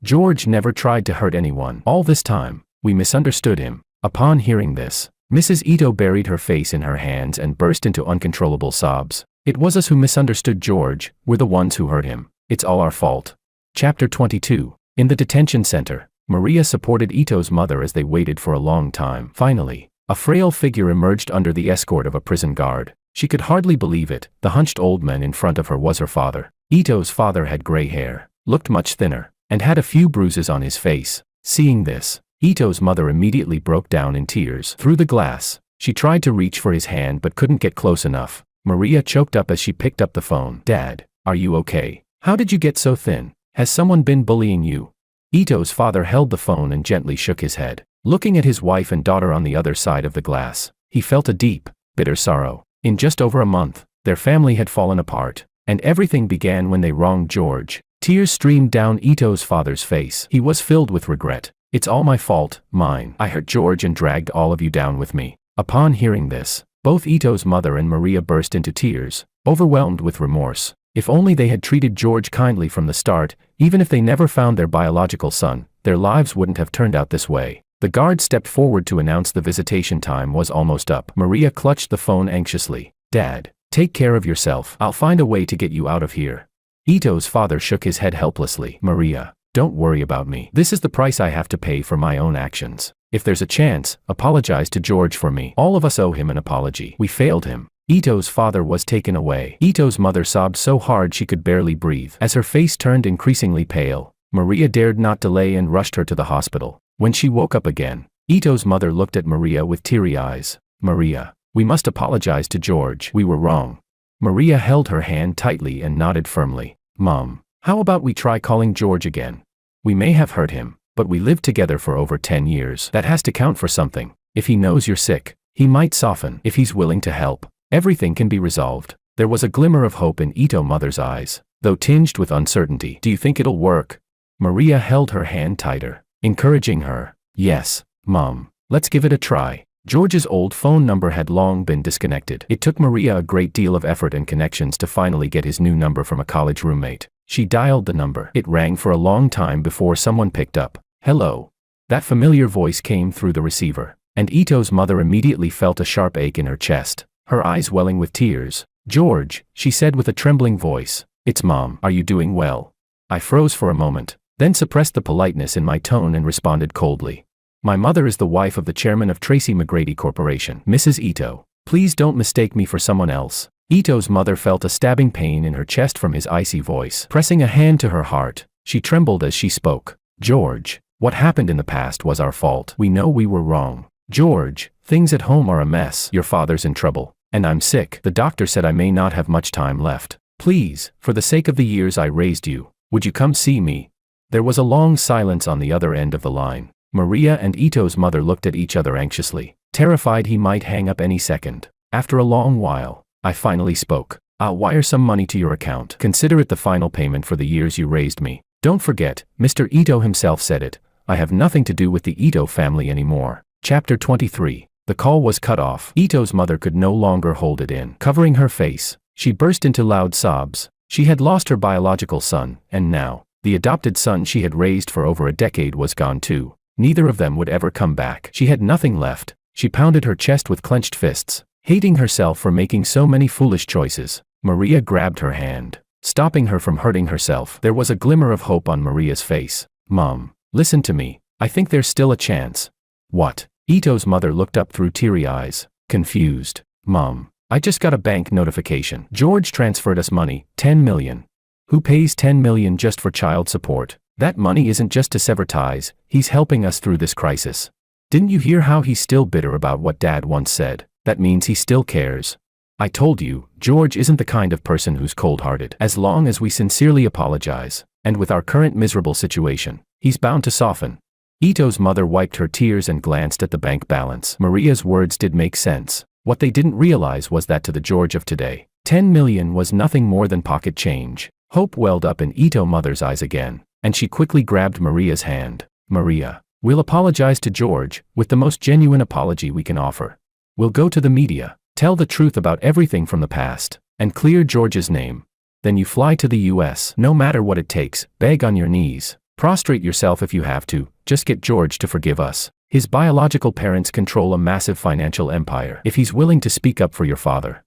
George never tried to hurt anyone. All this time, we misunderstood him." Upon hearing this, Mrs. Ito buried her face in her hands and burst into uncontrollable sobs. "It was us who misunderstood George. We're the ones who hurt him. It's all our fault." Chapter 22. In the detention center, Maria supported Ito's mother as they waited for a long time. Finally, a frail figure emerged under the escort of a prison guard. She could hardly believe it. The hunched old man in front of her was her father. Ito's father had gray hair, looked much thinner, and had a few bruises on his face. Seeing this, Ito's mother immediately broke down in tears. Through the glass, she tried to reach for his hand but couldn't get close enough. Maria choked up as she picked up the phone. "Dad, are you okay? How did you get so thin? Has someone been bullying you?" Ito's father held the phone and gently shook his head. Looking at his wife and daughter on the other side of the glass, he felt a deep, bitter sorrow. In just over a month, their family had fallen apart, and everything began when they wronged George. Tears streamed down Ito's father's face. He was filled with regret. "It's all my fault, mine. I hurt George and dragged all of you down with me." Upon hearing this, both Ito's mother and Maria burst into tears, overwhelmed with remorse. If only they had treated George kindly from the start, even if they never found their biological son, their lives wouldn't have turned out this way. The guard stepped forward to announce the visitation time was almost up. Maria clutched the phone anxiously. "Dad, take care of yourself. I'll find a way to get you out of here." Ito's father shook his head helplessly. "Maria, don't worry about me. This is the price I have to pay for my own actions. If there's a chance, apologize to George for me. All of us owe him an apology. We failed him." Ito's father was taken away. Ito's mother sobbed so hard she could barely breathe. As her face turned increasingly pale, Maria dared not delay and rushed her to the hospital. When she woke up again, Ito's mother looked at Maria with teary eyes. "Maria, we must apologize to George. We were wrong." Maria held her hand tightly and nodded firmly. Mom, how about we try calling George again? We may have hurt him, but we lived together for over 10 years. That has to count for something. If he knows you're sick, he might soften. If he's willing to help, everything can be resolved. There was a glimmer of hope in Ito mother's eyes, though tinged with uncertainty. Do you think it'll work? Maria held her hand tighter, encouraging her. Yes, Mom, let's give it a try. George's old phone number had long been disconnected. It took Maria a great deal of effort and connections to finally get his new number from a college roommate. She dialed the number. It rang for a long time before someone picked up. Hello. That familiar voice came through the receiver, and Ito's mother immediately felt a sharp ache in her chest, her eyes welling with tears. George, she said with a trembling voice. It's Mom. Are you doing well? I froze for a moment, then suppressed the politeness in my tone and responded coldly. My mother is the wife of the chairman of Tracy McGrady Corporation, Mrs. Ito. Please don't mistake me for someone else. Ito's mother felt a stabbing pain in her chest from his icy voice. Pressing a hand to her heart, she trembled as she spoke. George, what happened in the past was our fault. We know we were wrong. George, things at home are a mess. Your father's in trouble, and I'm sick. The doctor said I may not have much time left. Please, for the sake of the years I raised you, would you come see me? There was a long silence on the other end of the line. Maria and Ito's mother looked at each other anxiously, terrified he might hang up any second. After a long while, I finally spoke. I'll wire some money to your account. Consider it the final payment for the years you raised me. Don't forget, Mr. Ito himself said it. I have nothing to do with the Ito family anymore. Chapter 23. The call was cut off. Ito's mother could no longer hold it in. Covering her face, she burst into loud sobs. She had lost her biological son, and now, the adopted son she had raised for over a decade was gone too. Neither of them would ever come back. She had nothing left. She pounded her chest with clenched fists, hating herself for making so many foolish choices. Maria grabbed her hand, stopping her from hurting herself. There was a glimmer of hope on Maria's face. Mom, listen to me. I think there's still a chance. What? Ito's mother looked up through teary eyes, confused. Mom, I just got a bank notification. George transferred us money, $10 million. Who pays $10 million just for child support? That money isn't just to sever ties, he's helping us through this crisis. Didn't you hear how he's still bitter about what Dad once said? That means he still cares. I told you, George isn't the kind of person who's cold-hearted. As long as we sincerely apologize, and with our current miserable situation, he's bound to soften. Ito's mother wiped her tears and glanced at the bank balance. Maria's words did make sense. What they didn't realize was that to the George of today, $10 million was nothing more than pocket change. Hope welled up in Ito's mother's eyes again, and she quickly grabbed Maria's hand. Maria, we'll apologize to George, with the most genuine apology we can offer. We'll go to the media, tell the truth about everything from the past, and clear George's name. Then you fly to the US, no matter what it takes, beg on your knees, prostrate yourself if you have to, just get George to forgive us. His biological parents control a massive financial empire. If he's willing to speak up for your father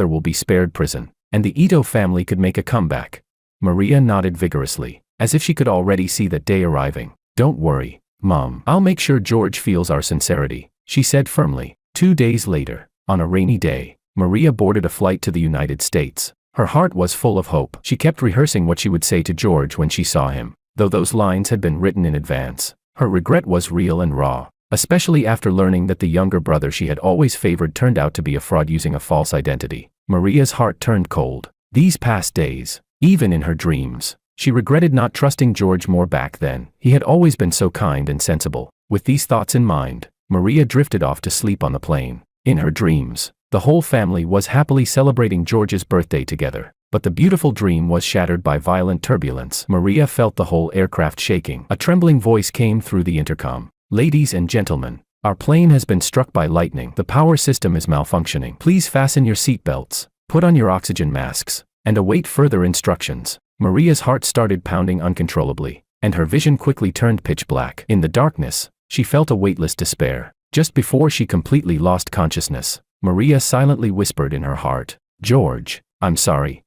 will be spared prison, and the Ito family could make a comeback. Maria nodded vigorously, as if she could already see that day arriving. Don't worry, Mom. I'll make sure George feels our sincerity, she said firmly. 2 days later, on a rainy day, Maria boarded a flight to the United States. Her heart was full of hope. She kept rehearsing what she would say to George when she saw him, though those lines had been written in advance. Her regret was real and raw, especially after learning that the younger brother she had always favored turned out to be a fraud using a false identity. Maria's heart turned cold. These past days, even in her dreams, she regretted not trusting George more back then. He had always been so kind and sensible. With these thoughts in mind, Maria drifted off to sleep on the plane. In her dreams, the whole family was happily celebrating George's birthday together. But the beautiful dream was shattered by violent turbulence. Maria felt the whole aircraft shaking. A trembling voice came through the intercom. Ladies and gentlemen, our plane has been struck by lightning. The power system is malfunctioning. Please fasten your seatbelts, put on your oxygen masks, and await further instructions. Maria's heart started pounding uncontrollably, and her vision quickly turned pitch black. In the darkness, she felt a weightless despair. Just before she completely lost consciousness, Maria silently whispered in her heart, George, I'm sorry.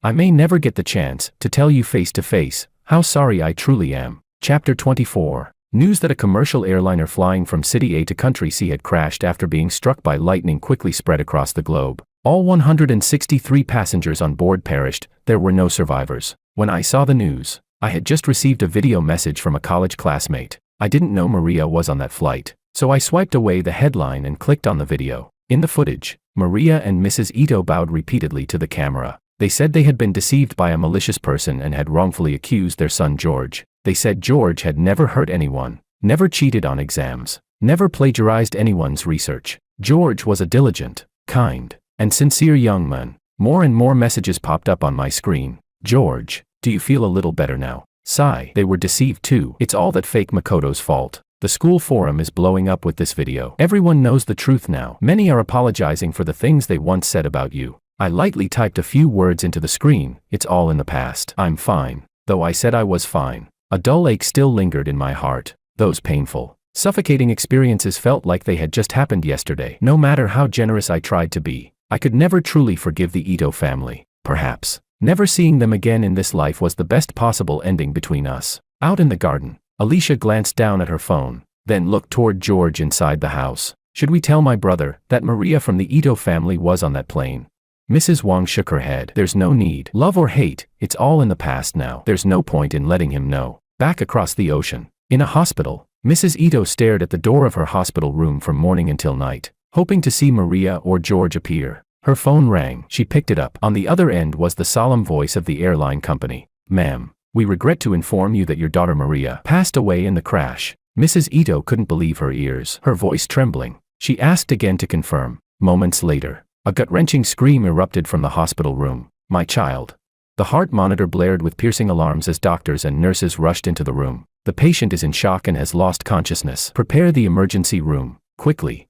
I may never get the chance to tell you face to face how sorry I truly am. Chapter 24. News that a commercial airliner flying from City A to Country C had crashed after being struck by lightning quickly spread across the globe. All 163 passengers on board perished. There were no survivors. When I saw the news, I had just received a video message from a college classmate. I didn't know Maria was on that flight, so I swiped away the headline and clicked on the video. In the footage, Maria and Mrs. Ito bowed repeatedly to the camera. They said they had been deceived by a malicious person and had wrongfully accused their son George. They said George had never hurt anyone, never cheated on exams, never plagiarized anyone's research. George was a diligent, kind, and sincere young man. More and more messages popped up on my screen. George, do you feel a little better now? Sigh. They were deceived too. It's all that fake Makoto's fault. The school forum is blowing up with this video. Everyone knows the truth now. Many are apologizing for the things they once said about you. I lightly typed a few words into the screen. It's all in the past. I'm fine. Though I said I was fine, a dull ache still lingered in my heart. Those painful, suffocating experiences felt like they had just happened yesterday. No matter how generous I tried to be, I could never truly forgive the Ito family. Perhaps never seeing them again in this life was the best possible ending between us. Out in the garden, Alicia glanced down at her phone, then looked toward George inside the house. Should we tell my brother that Maria from the Ito family was on that plane? Mrs. Wang shook her head. There's no need. Love or hate, it's all in the past now. There's no point in letting him know. Back across the ocean, in a hospital, Mrs. Ito stared at the door of her hospital room from morning until night, hoping to see Maria or George appear. Her phone rang. She picked it up. On the other end was the solemn voice of the airline company. Ma'am, we regret to inform you that your daughter Maria passed away in the crash. Mrs. Ito couldn't believe her ears, her voice trembling. She asked again to confirm. Moments later, a gut-wrenching scream erupted from the hospital room. My child. The heart monitor blared with piercing alarms as doctors and nurses rushed into the room. The patient is in shock and has lost consciousness. Prepare the emergency room, quickly.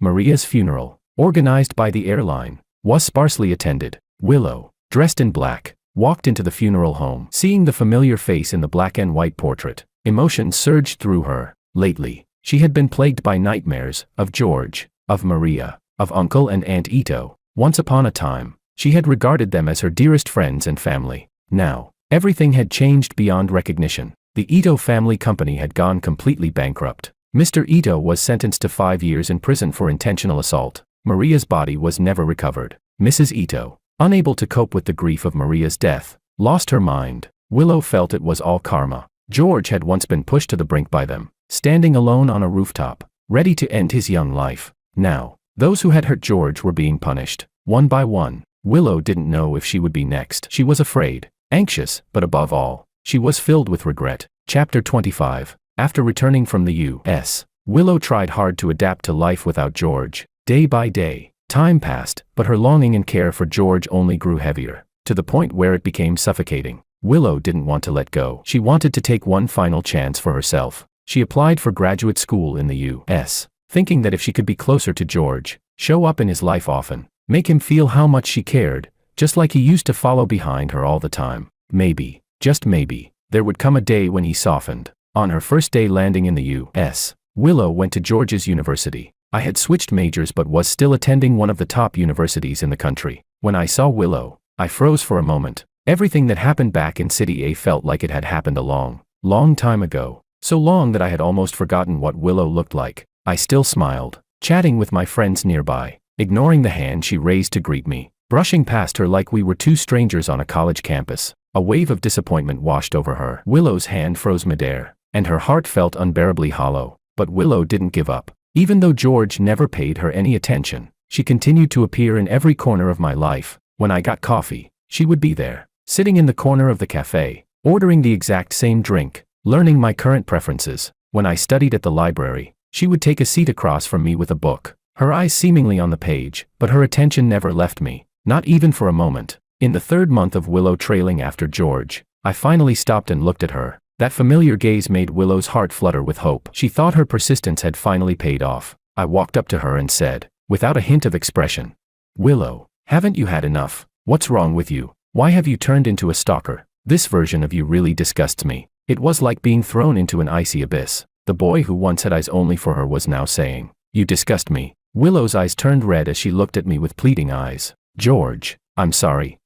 Maria's funeral, organized by the airline, was sparsely attended. Willow, dressed in black, walked into the funeral home. Seeing the familiar face in the black and white portrait, emotion surged through her. Lately, she had been plagued by nightmares of George, of Maria, of Uncle and Aunt Ito. Once upon a time, she had regarded them as her dearest friends and family. Now, everything had changed beyond recognition. The Ito family company had gone completely bankrupt. Mr. Ito was sentenced to 5 years in prison for intentional assault. Maria's body was never recovered. Mrs. Ito, unable to cope with the grief of Maria's death, lost her mind. Willow felt it was all karma. George had once been pushed to the brink by them, standing alone on a rooftop, ready to end his young life. Now, those who had hurt George were being punished, one by one. Willow didn't know if she would be next. She was afraid, anxious, but above all, she was filled with regret. Chapter 25. After returning from the U.S., Willow tried hard to adapt to life without George. Day by day, time passed, but her longing and care for George only grew heavier, to the point where it became suffocating. Willow didn't want to let go. She wanted to take one final chance for herself. She applied for graduate school in the U.S., thinking that if she could be closer to George, show up in his life often, make him feel how much she cared, just like he used to follow behind her all the time, maybe, just maybe, there would come a day when he softened. On her first day landing in the U.S., Willow went to George's university. I had switched majors but was still attending one of the top universities in the country. When I saw Willow, I froze for a moment. Everything that happened back in City A felt like it had happened a long, long time ago. So long that I had almost forgotten what Willow looked like. I still smiled, chatting with my friends nearby, ignoring the hand she raised to greet me, brushing past her like we were two strangers on a college campus. A wave of disappointment washed over her. Willow's hand froze midair, and her heart felt unbearably hollow. But Willow didn't give up. Even though George never paid her any attention, she continued to appear in every corner of my life. When I got coffee, she would be there, sitting in the corner of the cafe, ordering the exact same drink, learning my current preferences. When I studied at the library, she would take a seat across from me with a book, her eyes seemingly on the page, but her attention never left me, not even for a moment. In the 3rd month of Willow trailing after George, I finally stopped and looked at her. That familiar gaze made Willow's heart flutter with hope. She thought her persistence had finally paid off. I walked up to her and said, without a hint of expression, Willow, haven't you had enough? What's wrong with you? Why have you turned into a stalker? This version of you really disgusts me. It was like being thrown into an icy abyss. The boy who once had eyes only for her was now saying, you disgust me. Willow's eyes turned red as she looked at me with pleading eyes. George, I'm sorry.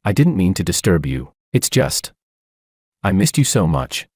I didn't mean to disturb you. It's just, I missed you so much.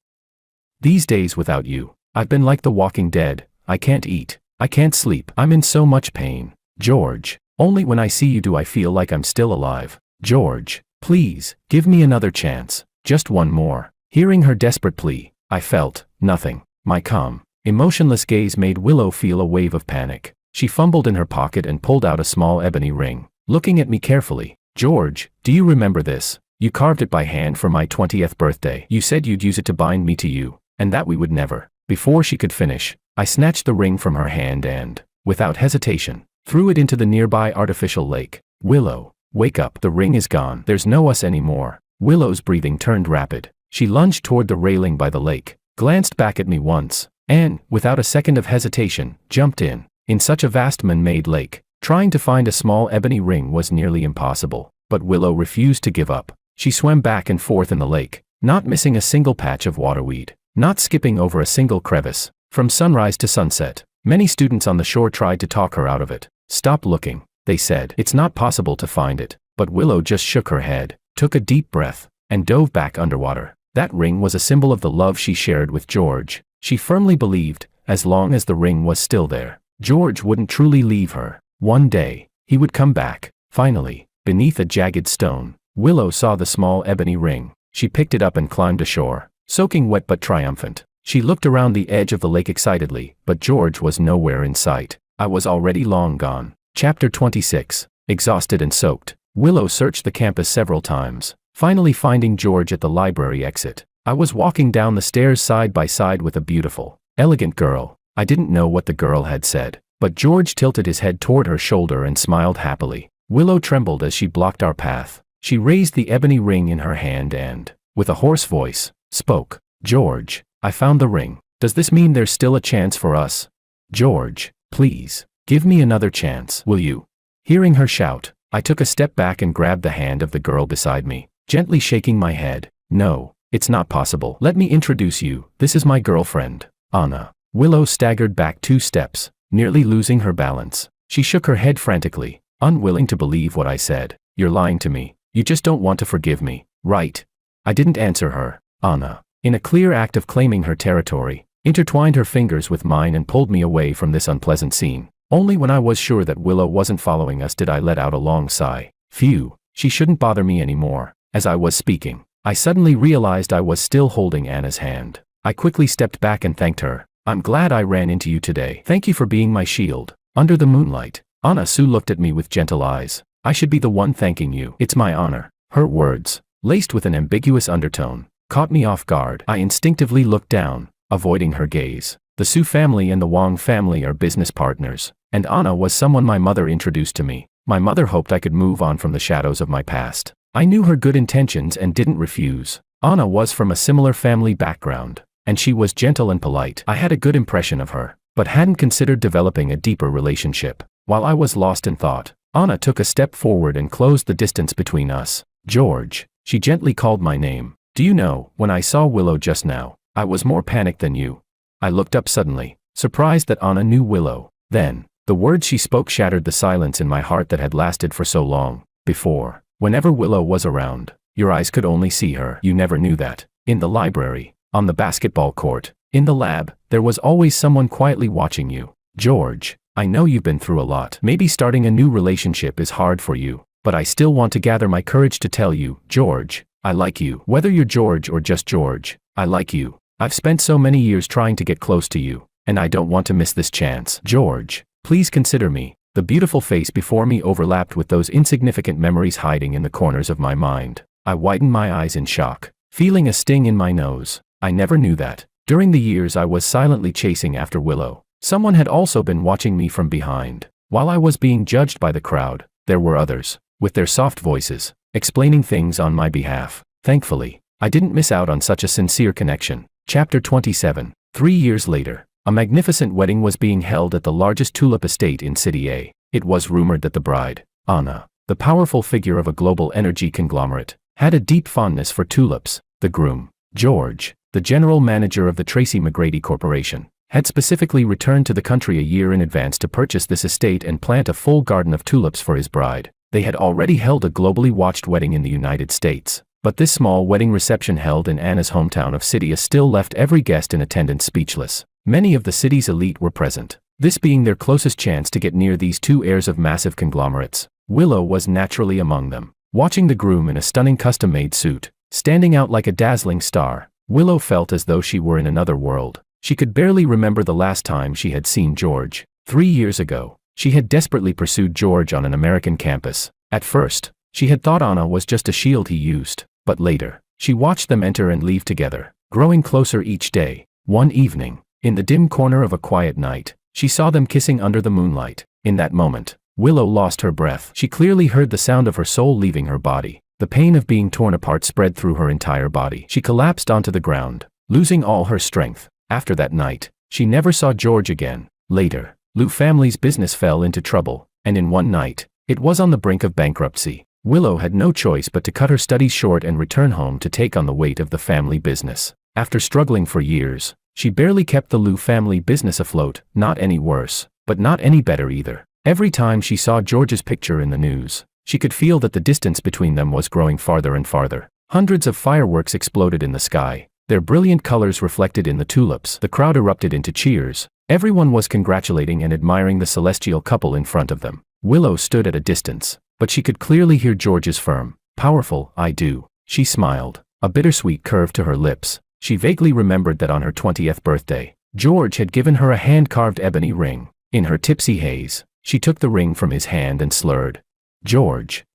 These days without you, I've been like the walking dead. I can't eat. I can't sleep. I'm in so much pain. George, only when I see you do I feel like I'm still alive. George, please, give me another chance. Just one more. Hearing her desperate plea, I felt nothing. My calm, emotionless gaze made Willow feel a wave of panic. She fumbled in her pocket and pulled out a small ebony ring, looking at me carefully. "George, do you remember this? You carved it by hand for my 20th birthday. You said you'd use it to bind me to you, and that we would never." Before she could finish, I snatched the ring from her hand and, without hesitation, threw it into the nearby artificial lake. "Willow, wake up, the ring is gone. There's no us anymore." Willow's breathing turned rapid. She lunged toward the railing by the lake, glanced back at me once, and, without a second of hesitation, jumped in. In such a vast man-made lake, trying to find a small ebony ring was nearly impossible, but Willow refused to give up. She swam back and forth in the lake, not missing a single patch of waterweed, not skipping over a single crevice. From sunrise to sunset, many students on the shore tried to talk her out of it. "Stop looking," they said. "It's not possible to find it." But Willow just shook her head, took a deep breath, and dove back underwater. That ring was a symbol of the love she shared with George. She firmly believed, as long as the ring was still there, George wouldn't truly leave her. One day, he would come back. Finally, beneath a jagged stone, Willow saw the small ebony ring. She picked it up and climbed ashore, soaking wet but triumphant. She looked around the edge of the lake excitedly, but George was nowhere in sight. I was already long gone. Chapter 26. Exhausted and soaked, Willow searched the campus several times, finally finding George at the library exit. I was walking down the stairs side by side with a beautiful, elegant girl. I didn't know what the girl had said, but George tilted his head toward her shoulder and smiled happily. Willow trembled as she blocked our path. She raised the ebony ring in her hand and, with a hoarse voice, spoke. "George, I found the ring. Does this mean there's still a chance for us? George, please, give me another chance, will you?" Hearing her shout, I took a step back and grabbed the hand of the girl beside me, gently shaking my head. "No, it's not possible. Let me introduce you. This is my girlfriend, Anna." Willow staggered back 2 steps, nearly losing her balance. She shook her head frantically, unwilling to believe what I said. "You're lying to me. You just don't want to forgive me, right?" I didn't answer her. Anna, in a clear act of claiming her territory, intertwined her fingers with mine and pulled me away from this unpleasant scene. Only when I was sure that Willow wasn't following us did I let out a long sigh. Phew, she shouldn't bother me anymore. As I was speaking, I suddenly realized I was still holding Anna's hand. I quickly stepped back and thanked her. "I'm glad I ran into you today. Thank you for being my shield." Under the moonlight, Anna Sue looked at me with gentle eyes. "I should be the one thanking you. It's my honor." Her words, laced with an ambiguous undertone, caught me off guard. I instinctively looked down, avoiding her gaze. The Sue family and the Wong family are business partners, and Anna was someone my mother introduced to me. My mother hoped I could move on from the shadows of my past. I knew her good intentions and didn't refuse. Anna was from a similar family background, and she was gentle and polite. I had a good impression of her, but hadn't considered developing a deeper relationship. While I was lost in thought, Anna took a step forward and closed the distance between us. "George," she gently called my name. "Do you know, when I saw Willow just now, I was more panicked than you." I looked up suddenly, surprised that Anna knew Willow. Then, the words she spoke shattered the silence in my heart that had lasted for so long. "Before, whenever Willow was around, your eyes could only see her. You never knew that. In the library, on the basketball court, in the lab, there was always someone quietly watching you. George, I know you've been through a lot. Maybe starting a new relationship is hard for you, but I still want to gather my courage to tell you, George, I like you. Whether you're George or just George, I like you. I've spent so many years trying to get close to you, and I don't want to miss this chance. George, please consider me." The beautiful face before me overlapped with those insignificant memories hiding in the corners of my mind. I widened my eyes in shock, feeling a sting in my nose. I never knew that, during the years I was silently chasing after Willow, someone had also been watching me from behind. While I was being judged by the crowd, there were others, with their soft voices, explaining things on my behalf. Thankfully, I didn't miss out on such a sincere connection. Chapter 27. 3 years later, a magnificent wedding was being held at the largest tulip estate in City A. It was rumored that the bride, Anna, the powerful figure of a global energy conglomerate, had a deep fondness for tulips. The groom, George, the general manager of the Tracy McGrady Corporation, had specifically returned to the country a year in advance to purchase this estate and plant a full garden of tulips for his bride. They had already held a globally watched wedding in the United States, but this small wedding reception held in Anna's hometown of City A still left every guest in attendance speechless. Many of the city's elite were present, this being their closest chance to get near these two heirs of massive conglomerates. Willow was naturally among them. Watching the groom in a stunning custom-made suit, standing out like a dazzling star, Willow felt as though she were in another world. She could barely remember the last time she had seen George. 3 years ago, She had desperately pursued George on an American campus. At first, she had thought Anna was just a shield he used, but later, she watched them enter and leave together, growing closer each day. One evening, in the dim corner of a quiet night, she saw them kissing under the moonlight. In that moment, Willow lost her breath. She clearly heard the sound of her soul leaving her body. The pain of being torn apart spread through her entire body. She collapsed onto the ground, losing all her strength. After that night, she never saw George again. Later, Liu family's business fell into trouble, and in one night, it was on the brink of bankruptcy. Willow had no choice but to cut her studies short and return home to take on the weight of the family business. After struggling for years, she barely kept the Liu family business afloat. Not any worse, but not any better either. Every time she saw George's picture in the news, she could feel that the distance between them was growing farther and farther. Hundreds of fireworks exploded in the sky, their brilliant colors reflected in the tulips. The crowd erupted into cheers. Everyone was congratulating and admiring the celestial couple in front of them. Willow stood at a distance, but she could clearly hear George's firm, powerful "I do." She smiled, a bittersweet curve to her lips. She vaguely remembered that on her 20th birthday, George had given her a hand-carved ebony ring. In her tipsy haze, she took the ring from his hand and slurred, "George,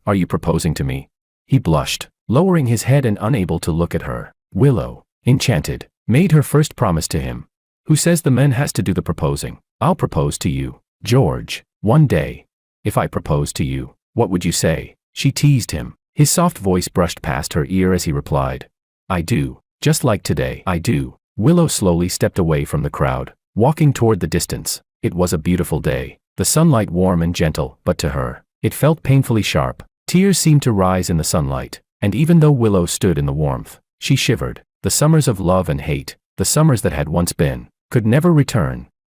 are you proposing to me?" He blushed, lowering his head and unable to look at her. Willow, enchanted, made her first promise to him. "Who says the man has to do the proposing? I'll propose to you, George, one day. If I propose to you, what would you say?" She teased him. His soft voice brushed past her ear as he replied, "I do, just like today, I do." Willow slowly stepped away from the crowd, walking toward the distance. It was a beautiful day, the sunlight warm and gentle, but to her, it felt painfully sharp. Tears seemed to rise in the sunlight, and even though Willow stood in the warmth, she shivered. The summers of love and hate, the summers that had once been, could never return.